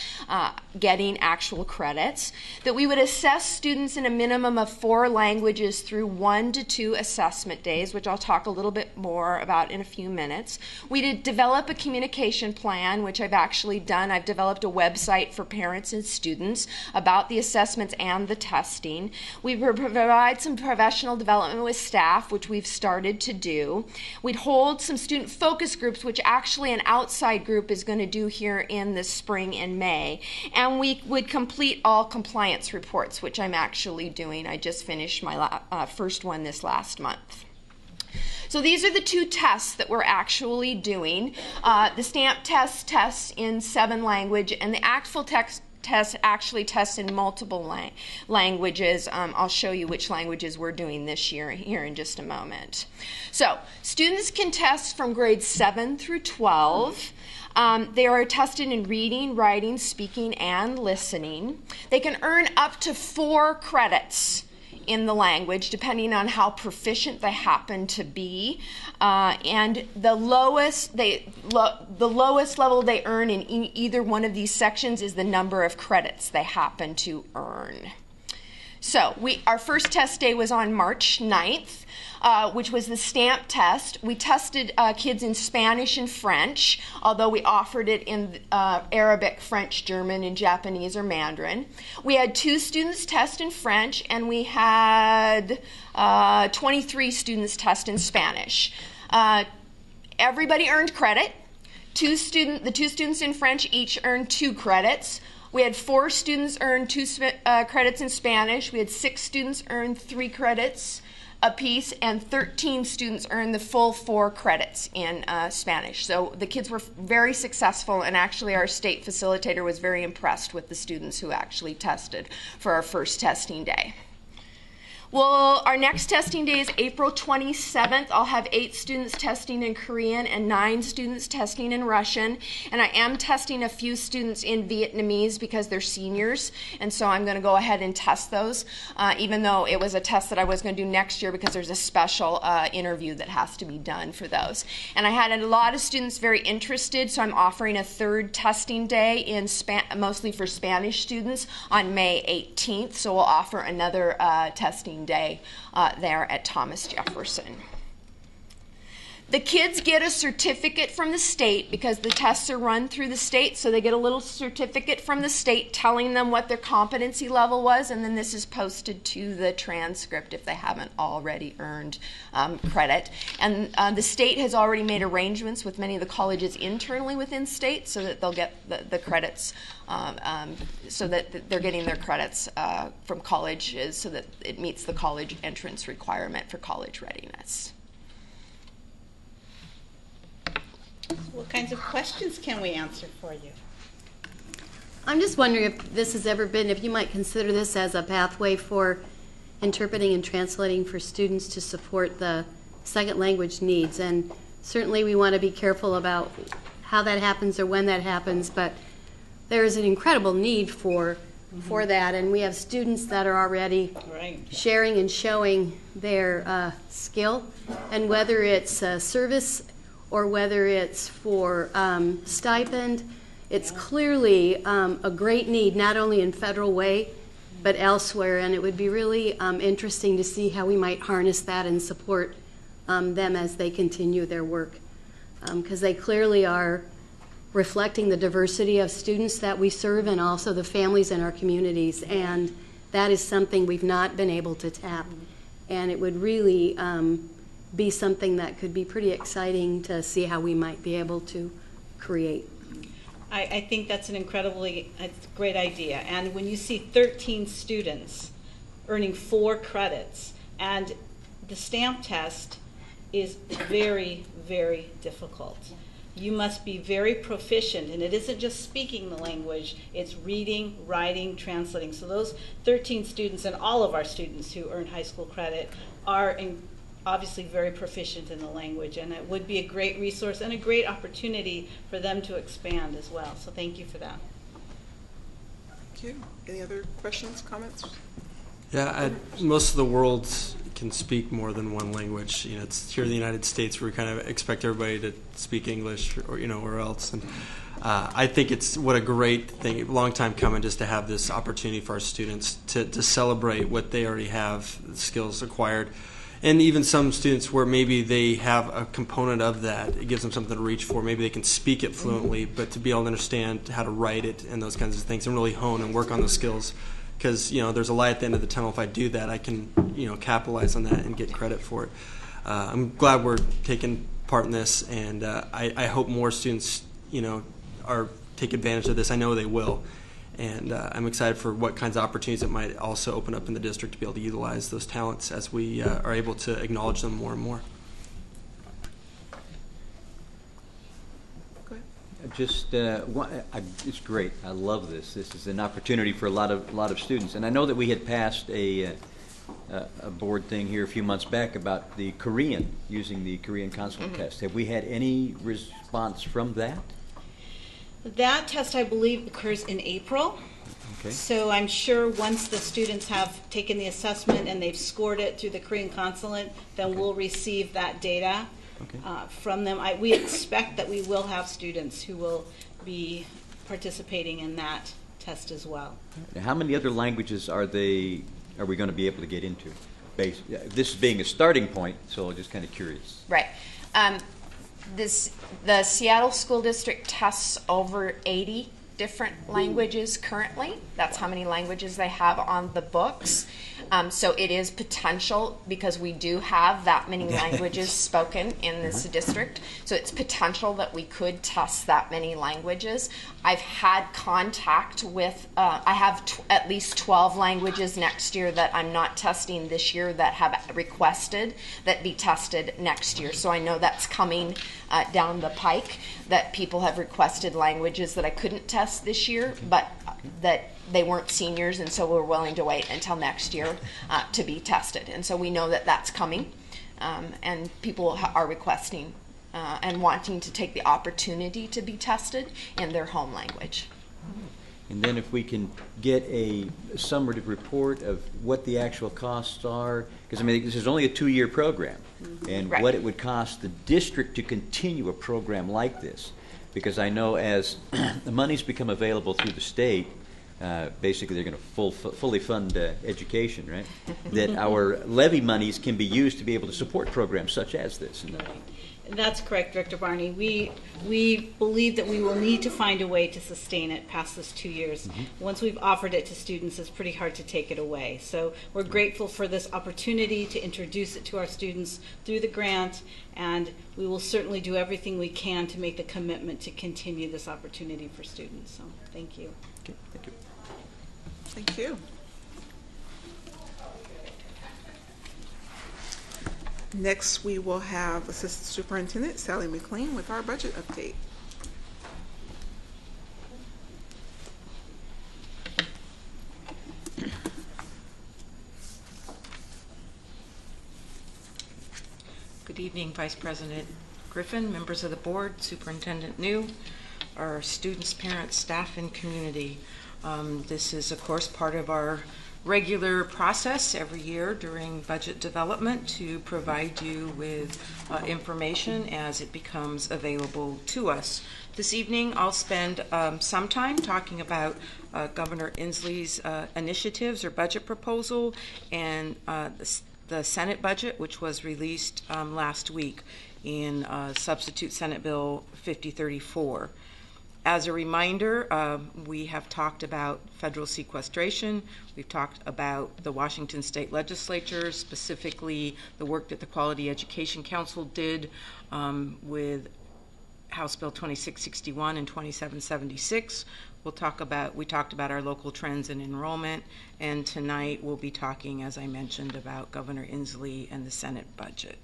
getting actual credits. That we would assess students in a minimum of 4 languages through 1 to 2 assessment days, which I'll talk a little bit more about in a few minutes. We did develop a communication plan, which I've actually done. I've developed a website for parents and students about the assessments and the testing. We provide some professional development with staff, which we've started to do. We'd hold some student focus groups, which actually an outside group is going to do here in the spring and May. And we would complete all compliance reports, which I'm actually doing. I just finished my first one this last month. So these are the 2 tests that we're actually doing. The STAMP test tests in 7 languages, and the ACTFL test actually tests in multiple languages. I'll show you which languages we're doing this year here in just a moment. So students can test from grades 7 through 12. They are tested in reading, writing, speaking, and listening. They can earn up to 4 credits in the language, depending on how proficient they happen to be. And the lowest level they earn in either one of these sections is the number of credits they happen to earn. So our first test day was on March 9th, which was the stamp test. We tested kids in Spanish and French, although we offered it in Arabic, French, German, and Japanese or Mandarin. We had 2 students test in French, and we had 23 students test in Spanish. Everybody earned credit. The 2 students in French each earned 2 credits. We had 4 students earn 2 credits in Spanish. We had 6 students earn 3 credits apiece, and 13 students earned the full 4 credits in Spanish. So the kids were very successful, and actually our state facilitator was very impressed with the students who actually tested for our first testing day. Well, our next testing day is April 27th. I'll have 8 students testing in Korean and 9 students testing in Russian. And I am testing a few students in Vietnamese because they're seniors. And so I'm going to go ahead and test those, even though it was a test that I was going to do next year because there's a special interview that has to be done for those. And I had a lot of students very interested, so I'm offering a 3rd testing day mostly for Spanish students on May 18th. So we'll offer another testing day there at Thomas Jefferson. The kids get a certificate from the state because the tests are run through the state, so they get a little certificate from the state telling them what their competency level was, and then this is posted to the transcript if they haven't already earned credit. And the state has already made arrangements with many of the colleges internally within state so that they'll get the credits, so that they're getting their credits from colleges so that it meets the college entrance requirement for college readiness. What kinds of questions can we answer for you? I'm just wondering if this has ever been, if you might consider this as a pathway for interpreting and translating for students to support the second language needs. And certainly we want to be careful about how that happens or when that happens, but there is an incredible need for that, and we have students that are already sharing and showing their skill, and whether it's service or whether it's for stipend, it's clearly a great need, not only in Federal Way, but elsewhere, and it would be really interesting to see how we might harness that and support them as they continue their work, because they clearly are reflecting the diversity of students that we serve and also the families in our communities, and that is something we've not been able to tap, and it would really be something that could be pretty exciting to see how we might be able to create. I think that's an great idea. And when you see 13 students earning 4 credits, and the stamp test is very, very difficult. You must be very proficient, and it isn't just speaking the language, it's reading, writing, translating. So those 13 students and all of our students who earn high school credit are obviously very proficient in the language, and it would be a great resource and a great opportunity for them to expand as well. So thank you for that. Thank you. Any other questions, comments? Yeah, most of the world can speak more than one language. You know, it's here in the United States where we kind of expect everybody to speak English or else. And I think it's what a great thing, a long time coming, just to have this opportunity for our students to celebrate what they already have, the skills acquired. And even some students where maybe they have a component of that, it gives them something to reach for. Maybe they can speak it fluently, but to be able to understand how to write it and those kinds of things and really hone and work on those skills. Because, you know, there's a light at the end of the tunnel. If I do that, I can, you know, capitalize on that and get credit for it. I'm glad we're taking part in this, and I hope more students, you know, take advantage of this. I know they will. And I'm excited for what kinds of opportunities it might also open up in the district to be able to utilize those talents as we are able to acknowledge them more and more. Go ahead. Just, it's great. I love this. This is an opportunity for a lot of students. And I know that we had passed a board thing here a few months back about the Korean, using the Korean consonant test. Have we had any response from that? That test, I believe, occurs in April. Okay. So I'm sure once the students have taken the assessment and they've scored it through the Korean consulate, then we'll receive that data from them. We expect that we will have students who will be participating in that test as well. Now, how many other languages are we going to be able to get into? This being a starting point, so I'm just kind of curious. Right. The Seattle School District tests over 80 different languages currently. That's how many languages they have on the books. So it is potential, because we do have that many languages spoken in this district. So it's potential that we could test that many languages. I've had contact with, I have at least 12 languages next year that I'm not testing this year that have requested that be tested next year. So I know that's coming down the pike, that people have requested languages that I couldn't test this year, but that they weren't seniors, and so we're willing to wait until next year to be tested. And so we know that that's coming, and people are requesting and wanting to take the opportunity to be tested in their home language. And then if we can get a summative report of what the actual costs are, because I mean, this is only a 2-year program, and what it would cost the district to continue a program like this. Because I know as the monies become available through the state, basically they're going to fully fund education, right? That our levy monies can be used to be able to support programs such as this. That's correct, Director Barney. We believe that we will need to find a way to sustain it past this 2 years. Once we've offered it to students, it's pretty hard to take it away. So we're grateful for this opportunity to introduce it to our students through the grant, and we will certainly do everything we can to make the commitment to continue this opportunity for students. So thank you. Okay, thank you. Thank you. Next, we will have Assistant Superintendent Sally McLean with our budget update. Good evening, Vice President Griffin, members of the board, Superintendent New, our students, parents, staff, and community. This is, of course, part of our regular process every year during budget development to provide you with information as it becomes available to us. This evening I'll spend some time talking about Governor Inslee's initiatives or budget proposal and the Senate budget, which was released last week in Substitute Senate Bill 5034. As a reminder, we have talked about federal sequestration. We've talked about the Washington State Legislature, specifically the work that the Quality Education Council did with House Bill 2661 and 2776. We talked about our local trends in enrollment, and tonight we'll be talking, as I mentioned, about Governor Inslee and the Senate budget.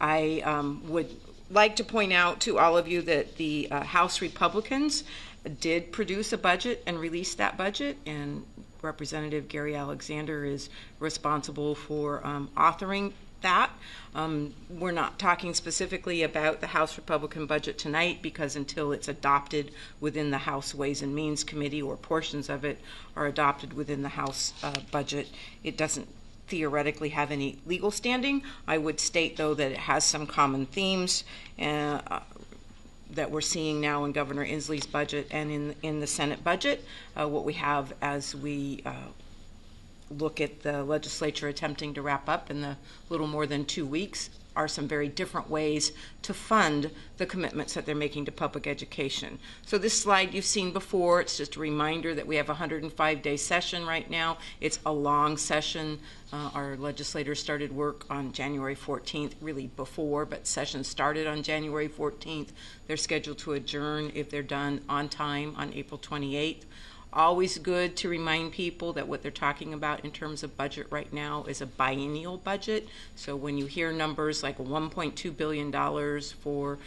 I would like to point out to all of you that the House Republicans did produce a budget and release that budget, and Representative Gary Alexander is responsible for authoring that. We're not talking specifically about the House Republican budget tonight, because until it's adopted within the House Ways and Means Committee, or portions of it are adopted within the House budget, it doesn't theoretically have any legal standing. I would state, though, that it has some common themes that we're seeing now in Governor Inslee's budget and in the Senate budget. What we have as we look at the legislature attempting to wrap up in the little more than 2 weeks are some very different ways to fund the commitments that they're making to public education. So this slide you've seen before. It's just a reminder that we have a 105-day session right now. It's a long session. Our legislators started work on January 14th, really before, but session started on January 14th. They're scheduled to adjourn, if they're done on time, on April 28th. Always good to remind people that what they're talking about in terms of budget right now is a biennial budget. So when you hear numbers like $1.2 billion for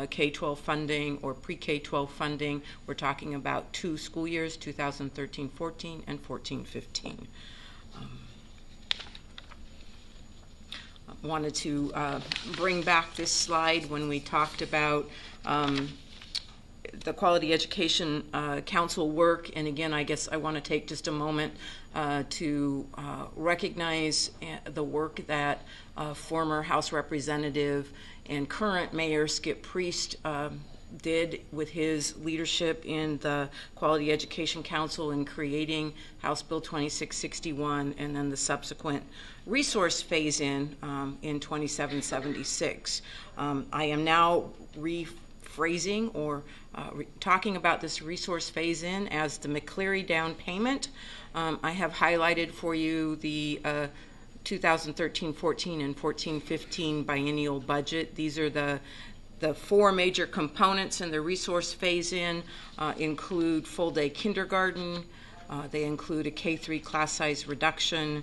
K-12 funding or pre-K-12 funding, we're talking about 2 school years, 2013-14 and 14-15. Wanted to bring back this slide when we talked about the Quality Education Council work. And again, I guess I want to take just a moment to recognize the work that former House Representative and current Mayor Skip Priest did with his leadership in the Quality Education Council in creating House Bill 2661 and then the subsequent resource phase-in in 2776. I am now rephrasing or talking about this resource phase-in as the McCleary down payment. I have highlighted for you the 2013-14 and 14-15 biennial budget. These are the four major components in the resource phase-in. Include full-day kindergarten. They include a K-3 class size reduction.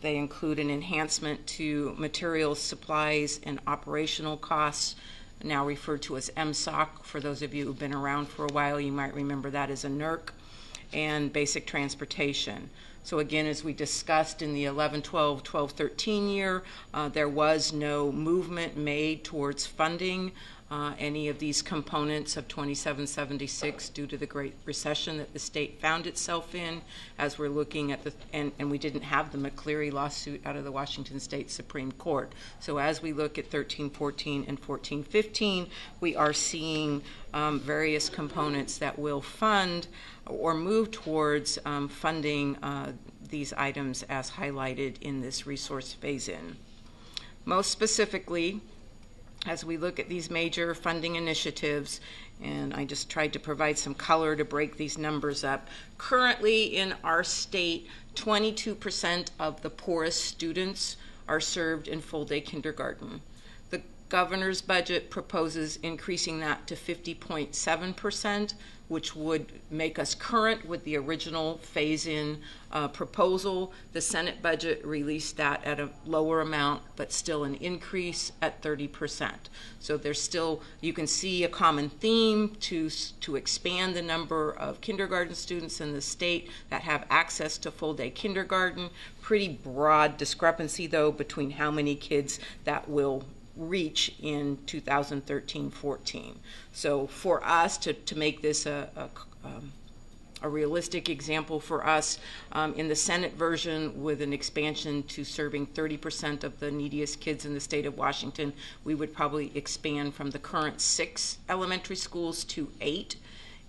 They include an enhancement to materials, supplies, and operational costs, now referred to as MSOC. For those of you who've been around for a while, you might remember that as a NERC, and basic transportation. So again, as we discussed in the 11-12, 12-13 year, there was no movement made towards funding any of these components of 2776 due to the Great Recession that the state found itself in, as we're looking at the, and we didn't have the McCleary lawsuit out of the Washington State Supreme Court. So as we look at 13-14 and 14-15, we are seeing various components that will fund or move towards funding these items as highlighted in this resource phase-in. Most specifically, as we look at these major funding initiatives, and I just tried to provide some color to break these numbers up. Currently in our state, 22% of the poorest students are served in full-day kindergarten. The governor's budget proposes increasing that to 50.7%, which would make us current with the original phase-in proposal. The Senate budget released that at a lower amount, but still an increase at 30%. So there's still, you can see a common theme to expand the number of kindergarten students in the state that have access to full-day kindergarten. Pretty broad discrepancy, though, between how many kids that will reach in 2013-14. So for us to make this a realistic example for us, in the Senate version with an expansion to serving 30% of the neediest kids in the state of Washington, we would probably expand from the current 6 elementary schools to 8.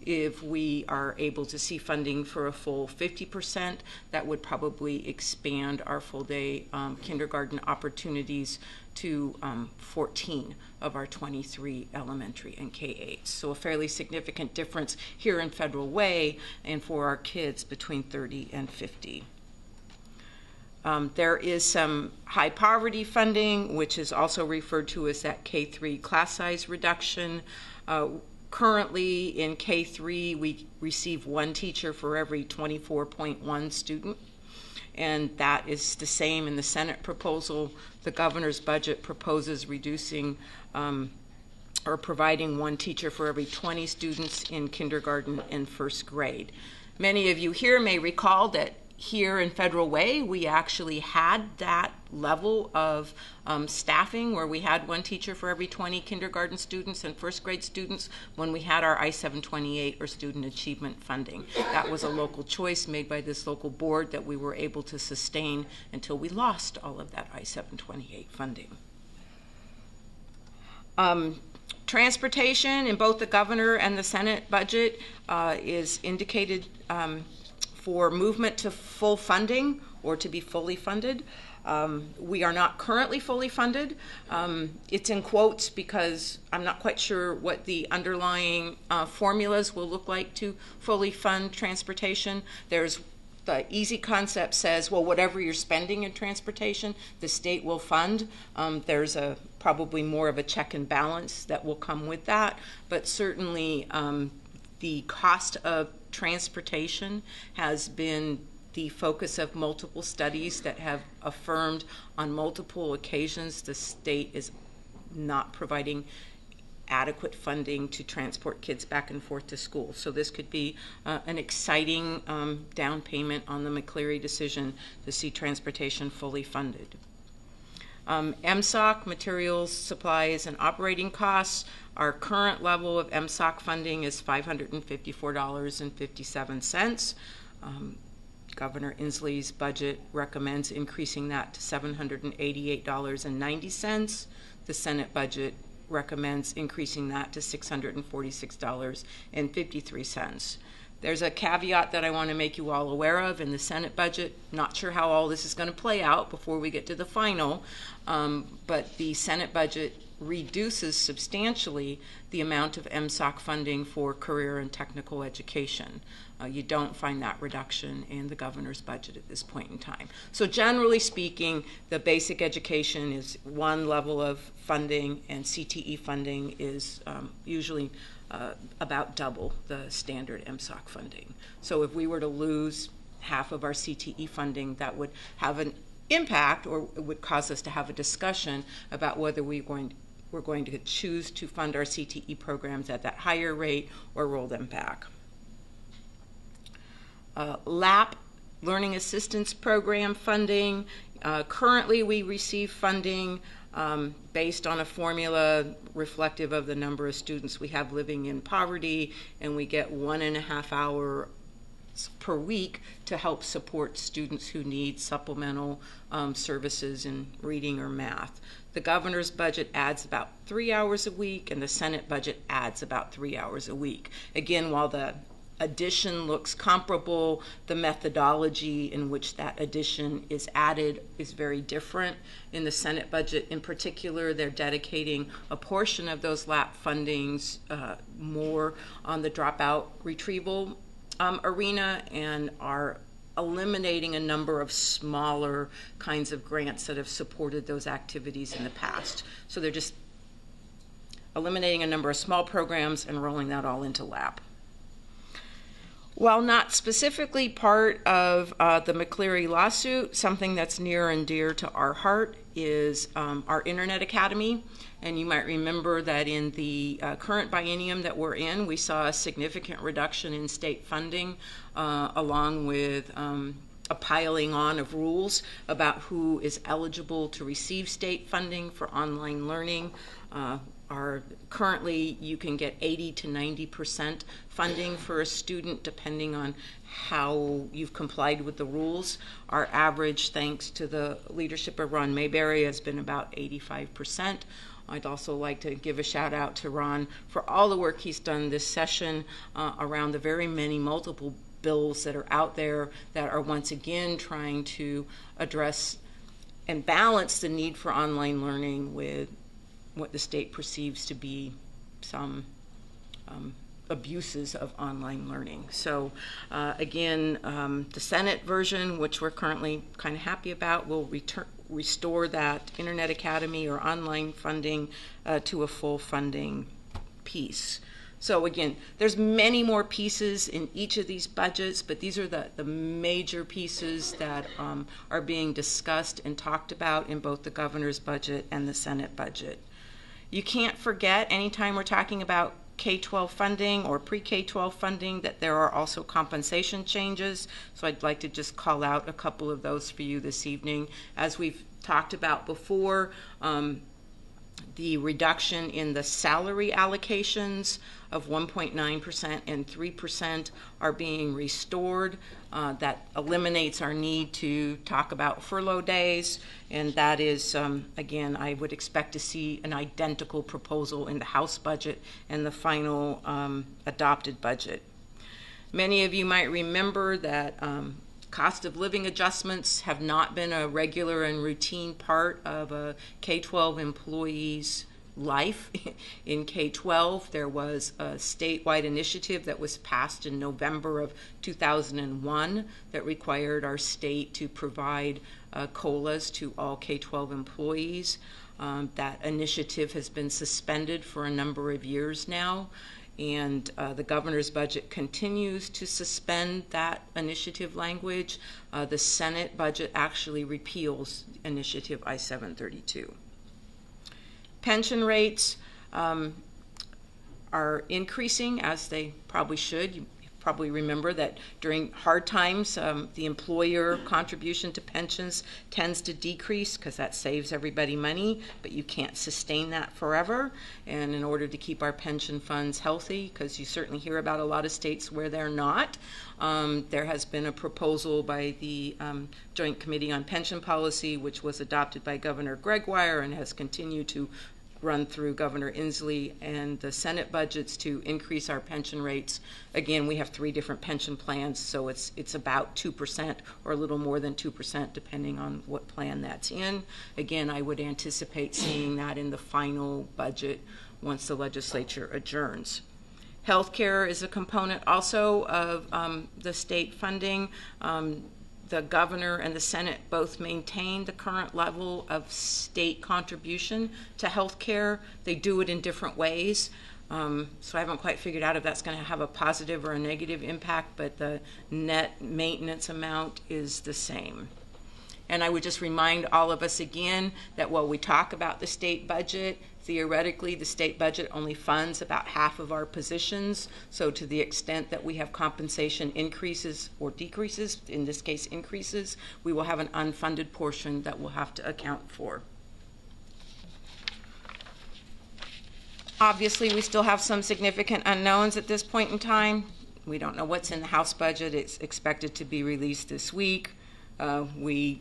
If we are able to see funding for a full 50%, that would probably expand our full-day kindergarten opportunities to 14 of our 23 elementary and K-8. So a fairly significant difference here in Federal Way and for our kids between 30 and 50. There is some high poverty funding, which is also referred to as that K-3 class size reduction. Currently in K-3, we receive 1 teacher for every 24.1 student, and that is the same in the Senate proposal. The governor's budget proposes reducing or providing 1 teacher for every 20 students in kindergarten and first grade. Many of you here may recall that here in Federal Way, we actually had that level of staffing where we had 1 teacher for every 20 kindergarten students and first grade students when we had our I-728 or student achievement funding. That was a local choice made by this local board that we were able to sustain until we lost all of that I-728 funding. Transportation in both the governor and the Senate budget is indicated for movement to full funding or to be fully funded. We are not currently fully funded. It's in quotes because I'm not quite sure what the underlying formulas will look like to fully fund transportation. There's the easy concept says, well, whatever you're spending in transportation, the state will fund. There's probably more of a check and balance that will come with that, but certainly the cost of transportation has been the focus of multiple studies that have affirmed on multiple occasions the state is not providing adequate funding to transport kids back and forth to school. So this could be an exciting down payment on the McCleary decision to see transportation fully funded. MSOC, materials, supplies, and operating costs. Our current level of MSOC funding is $554.57. Governor Inslee's budget recommends increasing that to $788.90. The Senate budget recommends increasing that to $646.53. There's a caveat that I want to make you all aware of in the Senate budget. Not sure how all this is going to play out before we get to the final, but the Senate budget reduces substantially the amount of MSOC funding for career and technical education. You don't find that reduction in the governor's budget at this point in time. So generally speaking, the basic education is one level of funding, and CTE funding is usually about double the standard MSOC funding. So if we were to lose half of our CTE funding, that would have an impact, or it would cause us to have a discussion about whether we're going to choose to fund our CTE programs at that higher rate or roll them back. LAP, Learning Assistance Program funding. Currently we receive funding based on a formula reflective of the number of students we have living in poverty, and we get 1.5 hours per week to help support students who need supplemental services in reading or math. The governor's budget adds about 3 hours a week, and the Senate budget adds about 3 hours a week. Again, while the addition looks comparable, the methodology in which that addition is added is very different. In the Senate budget in particular, they're dedicating a portion of those LAP fundings more on the dropout retrieval arena, and are eliminating a number of smaller kinds of grants that have supported those activities in the past. So they're just eliminating a number of small programs and rolling that all into LAP. While not specifically part of the McCleary lawsuit, something that's near and dear to our heart is our Internet Academy. And you might remember that in the current biennium that we're in, we saw a significant reduction in state funding, along with a piling on of rules about who is eligible to receive state funding for online learning. Currently, you can get 80 to 90% funding for a student depending on how you've complied with the rules. Our average, thanks to the leadership of Ron Mayberry, has been about 85%. I'd also like to give a shout out to Ron for all the work he's done this session around the very many multiple bills that are out there that are once again trying to address and balance the need for online learning with what the state perceives to be some abuses of online learning. So again, the Senate version, which we're currently kind of happy about, will restore that Internet Academy or online funding to a full funding piece. So again, there's many more pieces in each of these budgets, but these are the major pieces that are being discussed and talked about in both the governor's budget and the Senate budget. You can't forget, anytime we're talking about K-12 funding or pre-K-12 funding, that there are also compensation changes. So I'd like to just call out a couple of those for you this evening. As we've talked about before, the reduction in the salary allocations of 1.9% and 3% are being restored. That eliminates our need to talk about furlough days, and that is, again, I would expect to see an identical proposal in the House budget and the final adopted budget. Many of you might remember that cost of living adjustments have not been a regular and routine part of a K-12 employee's life. In K-12, there was a statewide initiative that was passed in November of 2001 that required our state to provide COLAs to all K-12 employees. That initiative has been suspended for a number of years now, and the governor's budget continues to suspend that initiative language. The Senate budget actually repeals initiative I-732. Pension rates are increasing, as they probably should. You probably remember that during hard times, the employer contribution to pensions tends to decrease because that saves everybody money, but you can't sustain that forever. And in order to keep our pension funds healthy, because you certainly hear about a lot of states where they're not, there has been a proposal by the Joint Committee on Pension Policy, which was adopted by Governor Gregoire and has continued to run through Governor Inslee and the Senate budgets to increase our pension rates. Again, we have 3 different pension plans, so it's about 2% or a little more than 2% depending on what plan that's in. Again, I would anticipate seeing that in the final budget once the legislature adjourns. Healthcare is a component also of the state funding. The governor and the Senate both maintain the current level of state contribution to health care. They do it in different ways. So I haven't quite figured out if that's going to have a positive or a negative impact, but the net maintenance amount is the same. And I would just remind all of us again that while we talk about the state budget, theoretically the state budget only funds about half of our positions. So to the extent that we have compensation increases or decreases, in this case increases, we will have an unfunded portion that we'll have to account for. Obviously, we still have some significant unknowns at this point in time. We don't know what's in the House budget. It's expected to be released this week. We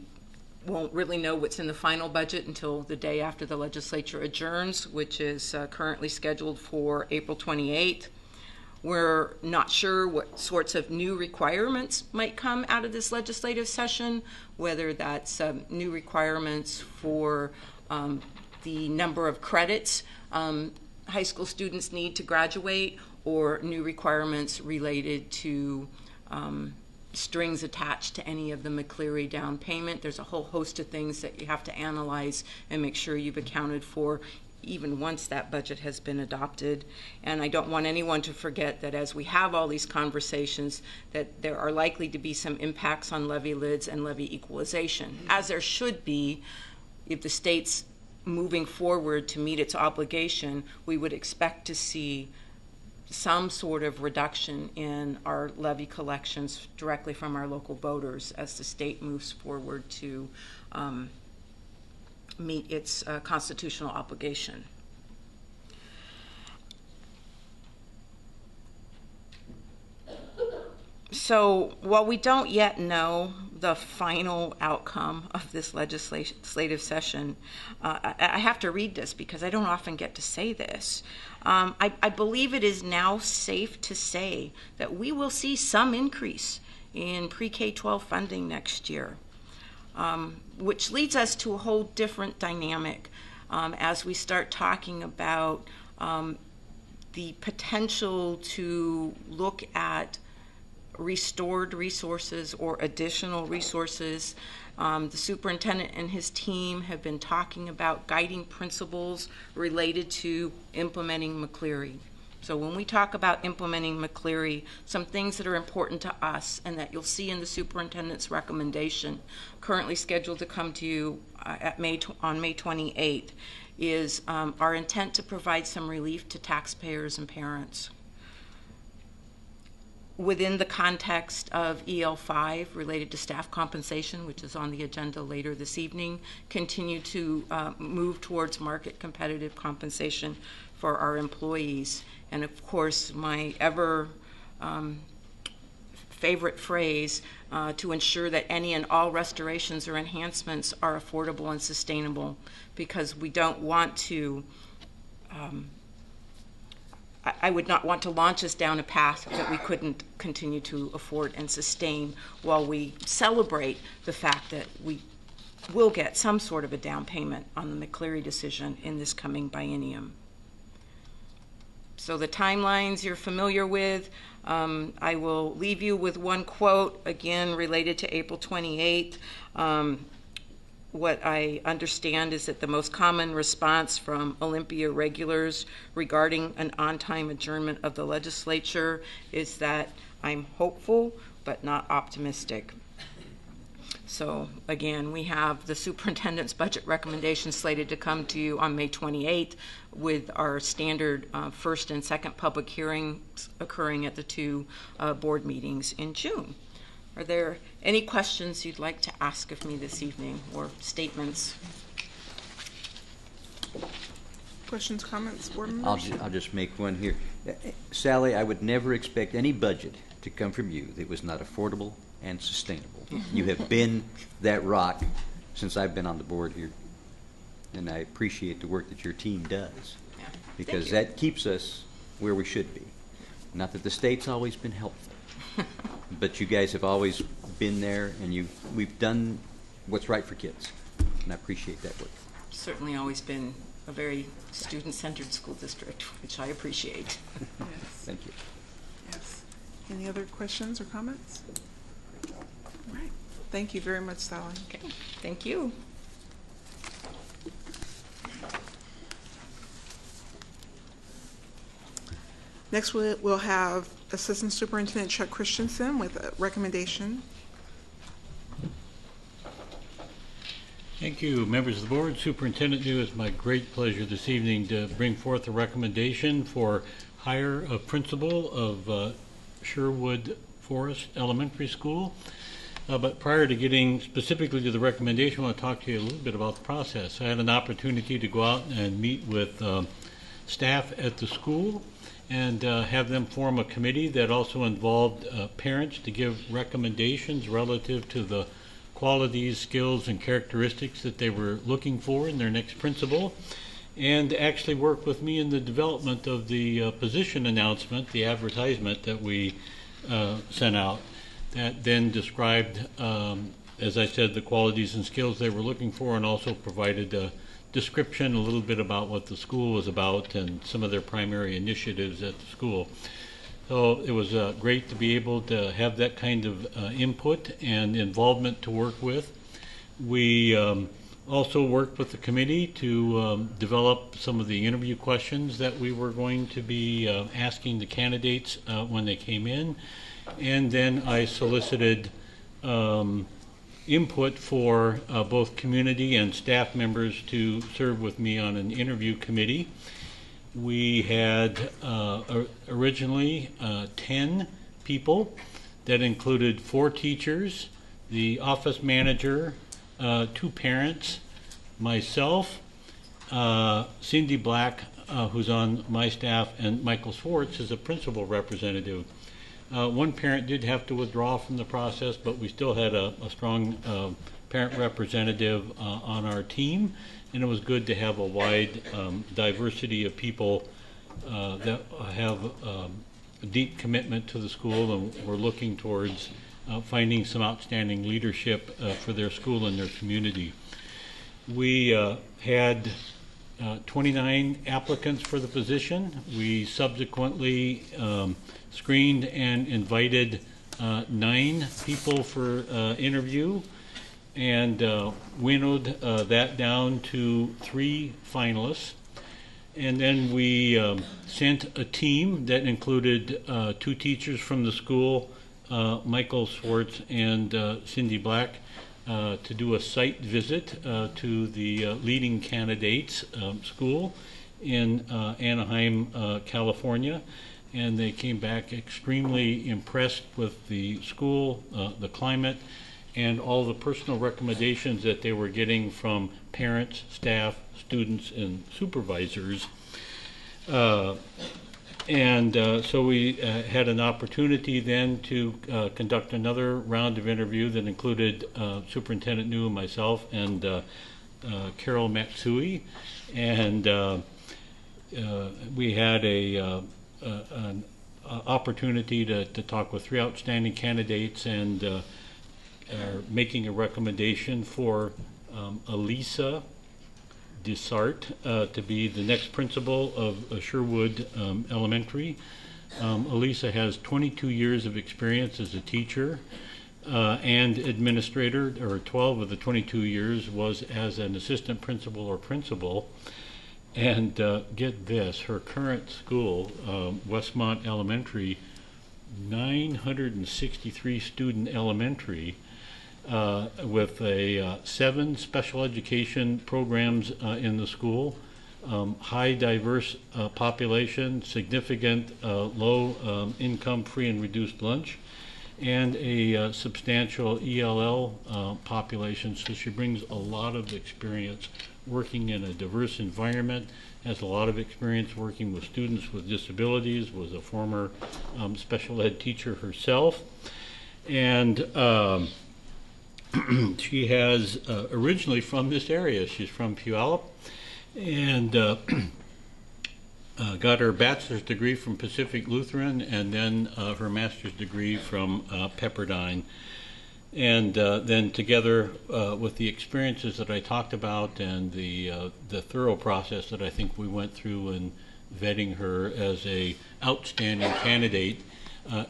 won't really know what's in the final budget until the day after the legislature adjourns, which is currently scheduled for April 28th. We're not sure what sorts of new requirements might come out of this legislative session, whether that's new requirements for the number of credits high school students need to graduate, or new requirements related to strings attached to any of the McCleary down payment. There's a whole host of things that you have to analyze and make sure you've accounted for even once that budget has been adopted. And I don't want anyone to forget that as we have all these conversations, that there are likely to be some impacts on levy lids and levy equalization, as there should be. If the state's moving forward to meet its obligation, we would expect to see some sort of reduction in our levy collections directly from our local voters as the state moves forward to meet its constitutional obligation. So while we don't yet know the final outcome of this legislative session, I have to read this because I don't often get to say this. I believe it is now safe to say that we will see some increase in pre-K-12 funding next year, which leads us to a whole different dynamic as we start talking about the potential to look at restored resources or additional resources. The superintendent and his team have been talking about guiding principles related to implementing McCleary. So when we talk about implementing McCleary, some things that are important to us and that you'll see in the superintendent's recommendation, currently scheduled to come to you on May 28th, is our intent to provide some relief to taxpayers and parents. Within the context of EL5 related to staff compensation, which is on the agenda later this evening, continue to move towards market competitive compensation for our employees. And of course, my ever favorite phrase, to ensure that any and all restorations or enhancements are affordable and sustainable, because we don't want to I would not want to launch us down a path that we couldn't continue to afford and sustain while we celebrate the fact that we will get some sort of a down payment on the McCleary decision in this coming biennium. So the timelines you're familiar with. I will leave you with one quote, again related to April 28th. What I understand is that the most common response from Olympia regulars regarding an on-time adjournment of the legislature is that I'm hopeful but not optimistic. So again, we have the superintendent's budget recommendations slated to come to you on May 28th with our standard first and second public hearings occurring at the two board meetings in June. Are there any questions you'd like to ask of me this evening or statements? Questions, comments, board members? I'll just make one here. Sally, I would never expect any budget to come from you that was not affordable and sustainable. You have been that rock since I've been on the board here, and I appreciate the work that your team does, because that keeps us where we should be. Not that the state's always been helpful, but you guys have always been there, and we've done what's right for kids, and I appreciate that work. Certainly always been a very student-centered school district, which I appreciate. Yes. Thank you. Yes. Any other questions or comments? All right. Thank you very much, Sally. Okay. Thank you. Next, we'll have Assistant Superintendent Chuck Christensen with a recommendation. Thank you, members of the board. Superintendent New, it's my great pleasure this evening to bring forth a recommendation for hire of principal of Sherwood Forest Elementary School. But prior to getting specifically to the recommendation, I want to talk to you a little bit about the process. I had an opportunity to go out and meet with staff at the school and have them form a committee that also involved parents to give recommendations relative to the qualities, skills, and characteristics that they were looking for in their next principal, and actually work with me in the development of the position announcement, the advertisement that we sent out, that then described, as I said, the qualities and skills they were looking for, and also provided a description, a little bit about what the school was about and some of their primary initiatives at the school. So it was great to be able to have that kind of input and involvement to work with. We also worked with the committee to develop some of the interview questions that we were going to be asking the candidates when they came in. And then I solicited input for both community and staff members to serve with me on an interview committee. We had originally 10 people that included 4 teachers, the office manager, 2 parents, myself, Cindy Black, who's on my staff, and Michael Swartz is a principal representative. One parent did have to withdraw from the process, but we still had a strong parent representative on our team, and it was good to have a wide diversity of people that have a deep commitment to the school, and we're looking towards finding some outstanding leadership for their school and their community. We had 29 applicants for the position. We subsequently screened and invited 9 people for interview, and winnowed that down to 3 finalists. And then we sent a team that included 2 teachers from the school, Michael Swartz and Cindy Black, to do a site visit to the leading candidates school in Anaheim, California. And they came back extremely impressed with the school, the climate, and all the personal recommendations that they were getting from parents, staff, students, and supervisors. So we had an opportunity then to conduct another round of interview that included Superintendent New and myself and Carol Matsui. And we had an opportunity to talk with 3 outstanding candidates, and are making a recommendation for Elisa Desart to be the next principal of Sherwood Elementary. Elisa has 22 years of experience as a teacher and administrator, or 12 of the 22 years was as an assistant principal or principal. And get this, her current school, Westmont Elementary, 963 student elementary, with 7 special education programs in the school, high diverse population, significant low income free and reduced lunch, and a substantial ELL population. So she brings a lot of experience working in a diverse environment, has a lot of experience working with students with disabilities, was a former special ed teacher herself. And she has originally from this area. She's from Puyallup, and got her bachelor's degree from Pacific Lutheran, and then her master's degree from Pepperdine. And then together with the experiences that I talked about and the thorough process that I think we went through in vetting her as a outstanding candidate,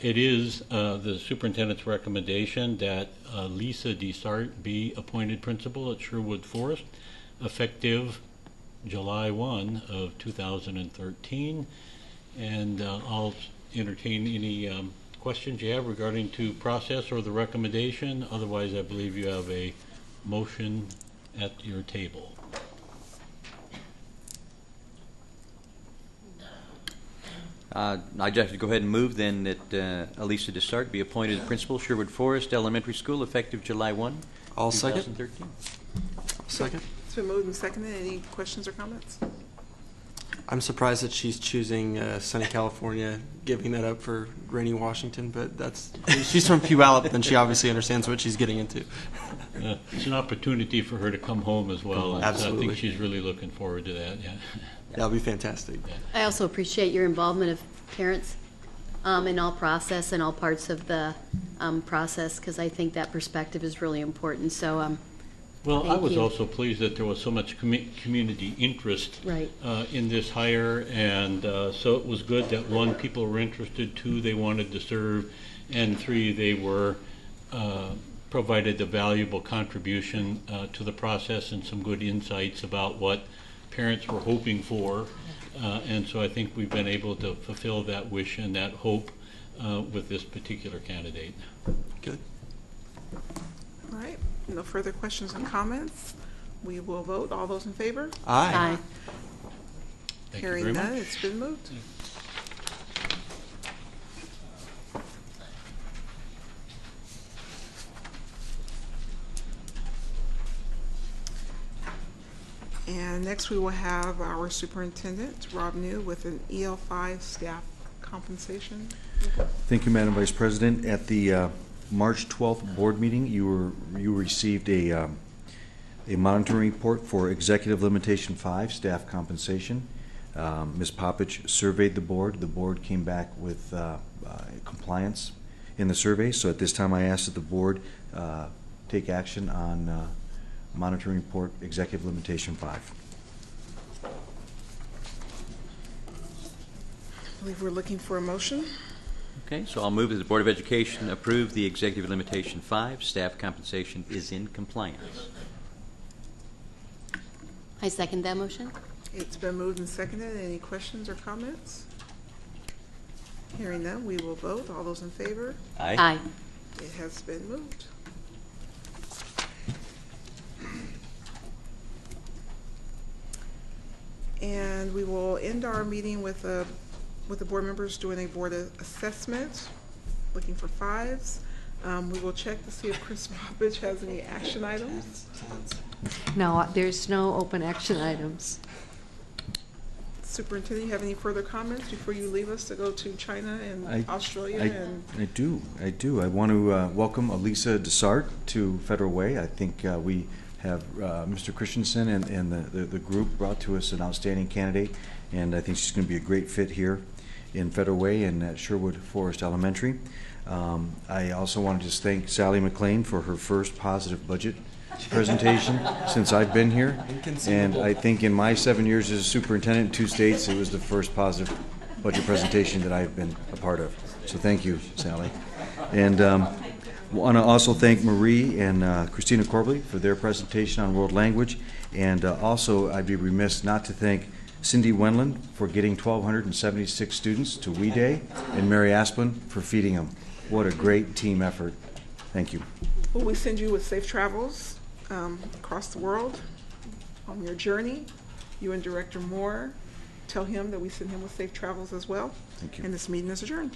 it is the superintendent's recommendation that Lisa Desart be appointed principal at Sherwood Forest, effective July 1 of 2013. And I'll entertain any questions you have regarding to process or the recommendation. Otherwise, I believe you have a motion at your table. I'd just go ahead and move then that Elisa Desart be appointed principal, Sherwood Forest Elementary School, effective July 1, I'll 2013. Second. It's been moved and seconded. Any questions or comments? I'm surprised that she's choosing sunny California, giving that up for rainy Washington, but that's, she's from Puyallup, then she obviously understands what she's getting into. It's an opportunity for her to come home as well. And Absolutely. I think she's really looking forward to that. Yeah. That'll be fantastic. I also appreciate your involvement of parents in all process and all parts of the process, because I think that perspective is really important. So, Well, I thank was you. also pleased that there was so much community interest Right. in this hire, and so it was good that 1, people were interested, 2, they wanted to serve, and 3, they were provided a valuable contribution to the process and some good insights about what parents were hoping for, and so I think we've been able to fulfill that wish and that hope with this particular candidate. Good. All right. No further questions and comments. We will vote. All those in favor? Aye. Thank you Hearing very none, much. it's been moved. And next we will have our superintendent, Rob New, with an EL5 staff compensation. Thank you, Madam Vice President. At the March 12th board meeting, you received a monitoring report for Executive Limitation 5, staff compensation. Ms. Poppich surveyed the board. The board came back with compliance in the survey. So at this time, I ask that the board take action on monitoring report Executive Limitation 5. I believe we're looking for a motion. Okay, so I'll move that the Board of Education approve the Executive Limitation 5. Staff compensation is in compliance. I second that motion. It's been moved and seconded. Any questions or comments? Hearing none, we will vote. All those in favor? Aye. Aye. It has been moved. And we will end our meeting with the board members doing a board assessment, looking for 5s. We will check to see if Chris Poppich has any action items. No, there's no open action items. Superintendent, you have any further comments before you leave us to go to China and Australia? I do. I want to welcome Elisa Desart to Federal Way. I think we have Mr. Christensen and the group brought to us an outstanding candidate, and I think she's going to be a great fit here in Federal Way and at Sherwood Forest Elementary. I also want to just thank Sally McLean for her first positive budget presentation since I've been here, and I think in my 7 years as a superintendent in 2 states, it was the first positive budget presentation that I've been a part of. So thank you, Sally. And want to also thank Marie and Christina Corbally for their presentation on world language, and also I'd be remiss not to thank Cindy Wendland for getting 1,276 students to WE Day, and Mary Asplin for feeding them. What a great team effort. Thank you. Well, we send you with safe travels across the world on your journey. You and Director Moore, tell him that we send him with safe travels as well. Thank you. And this meeting is adjourned.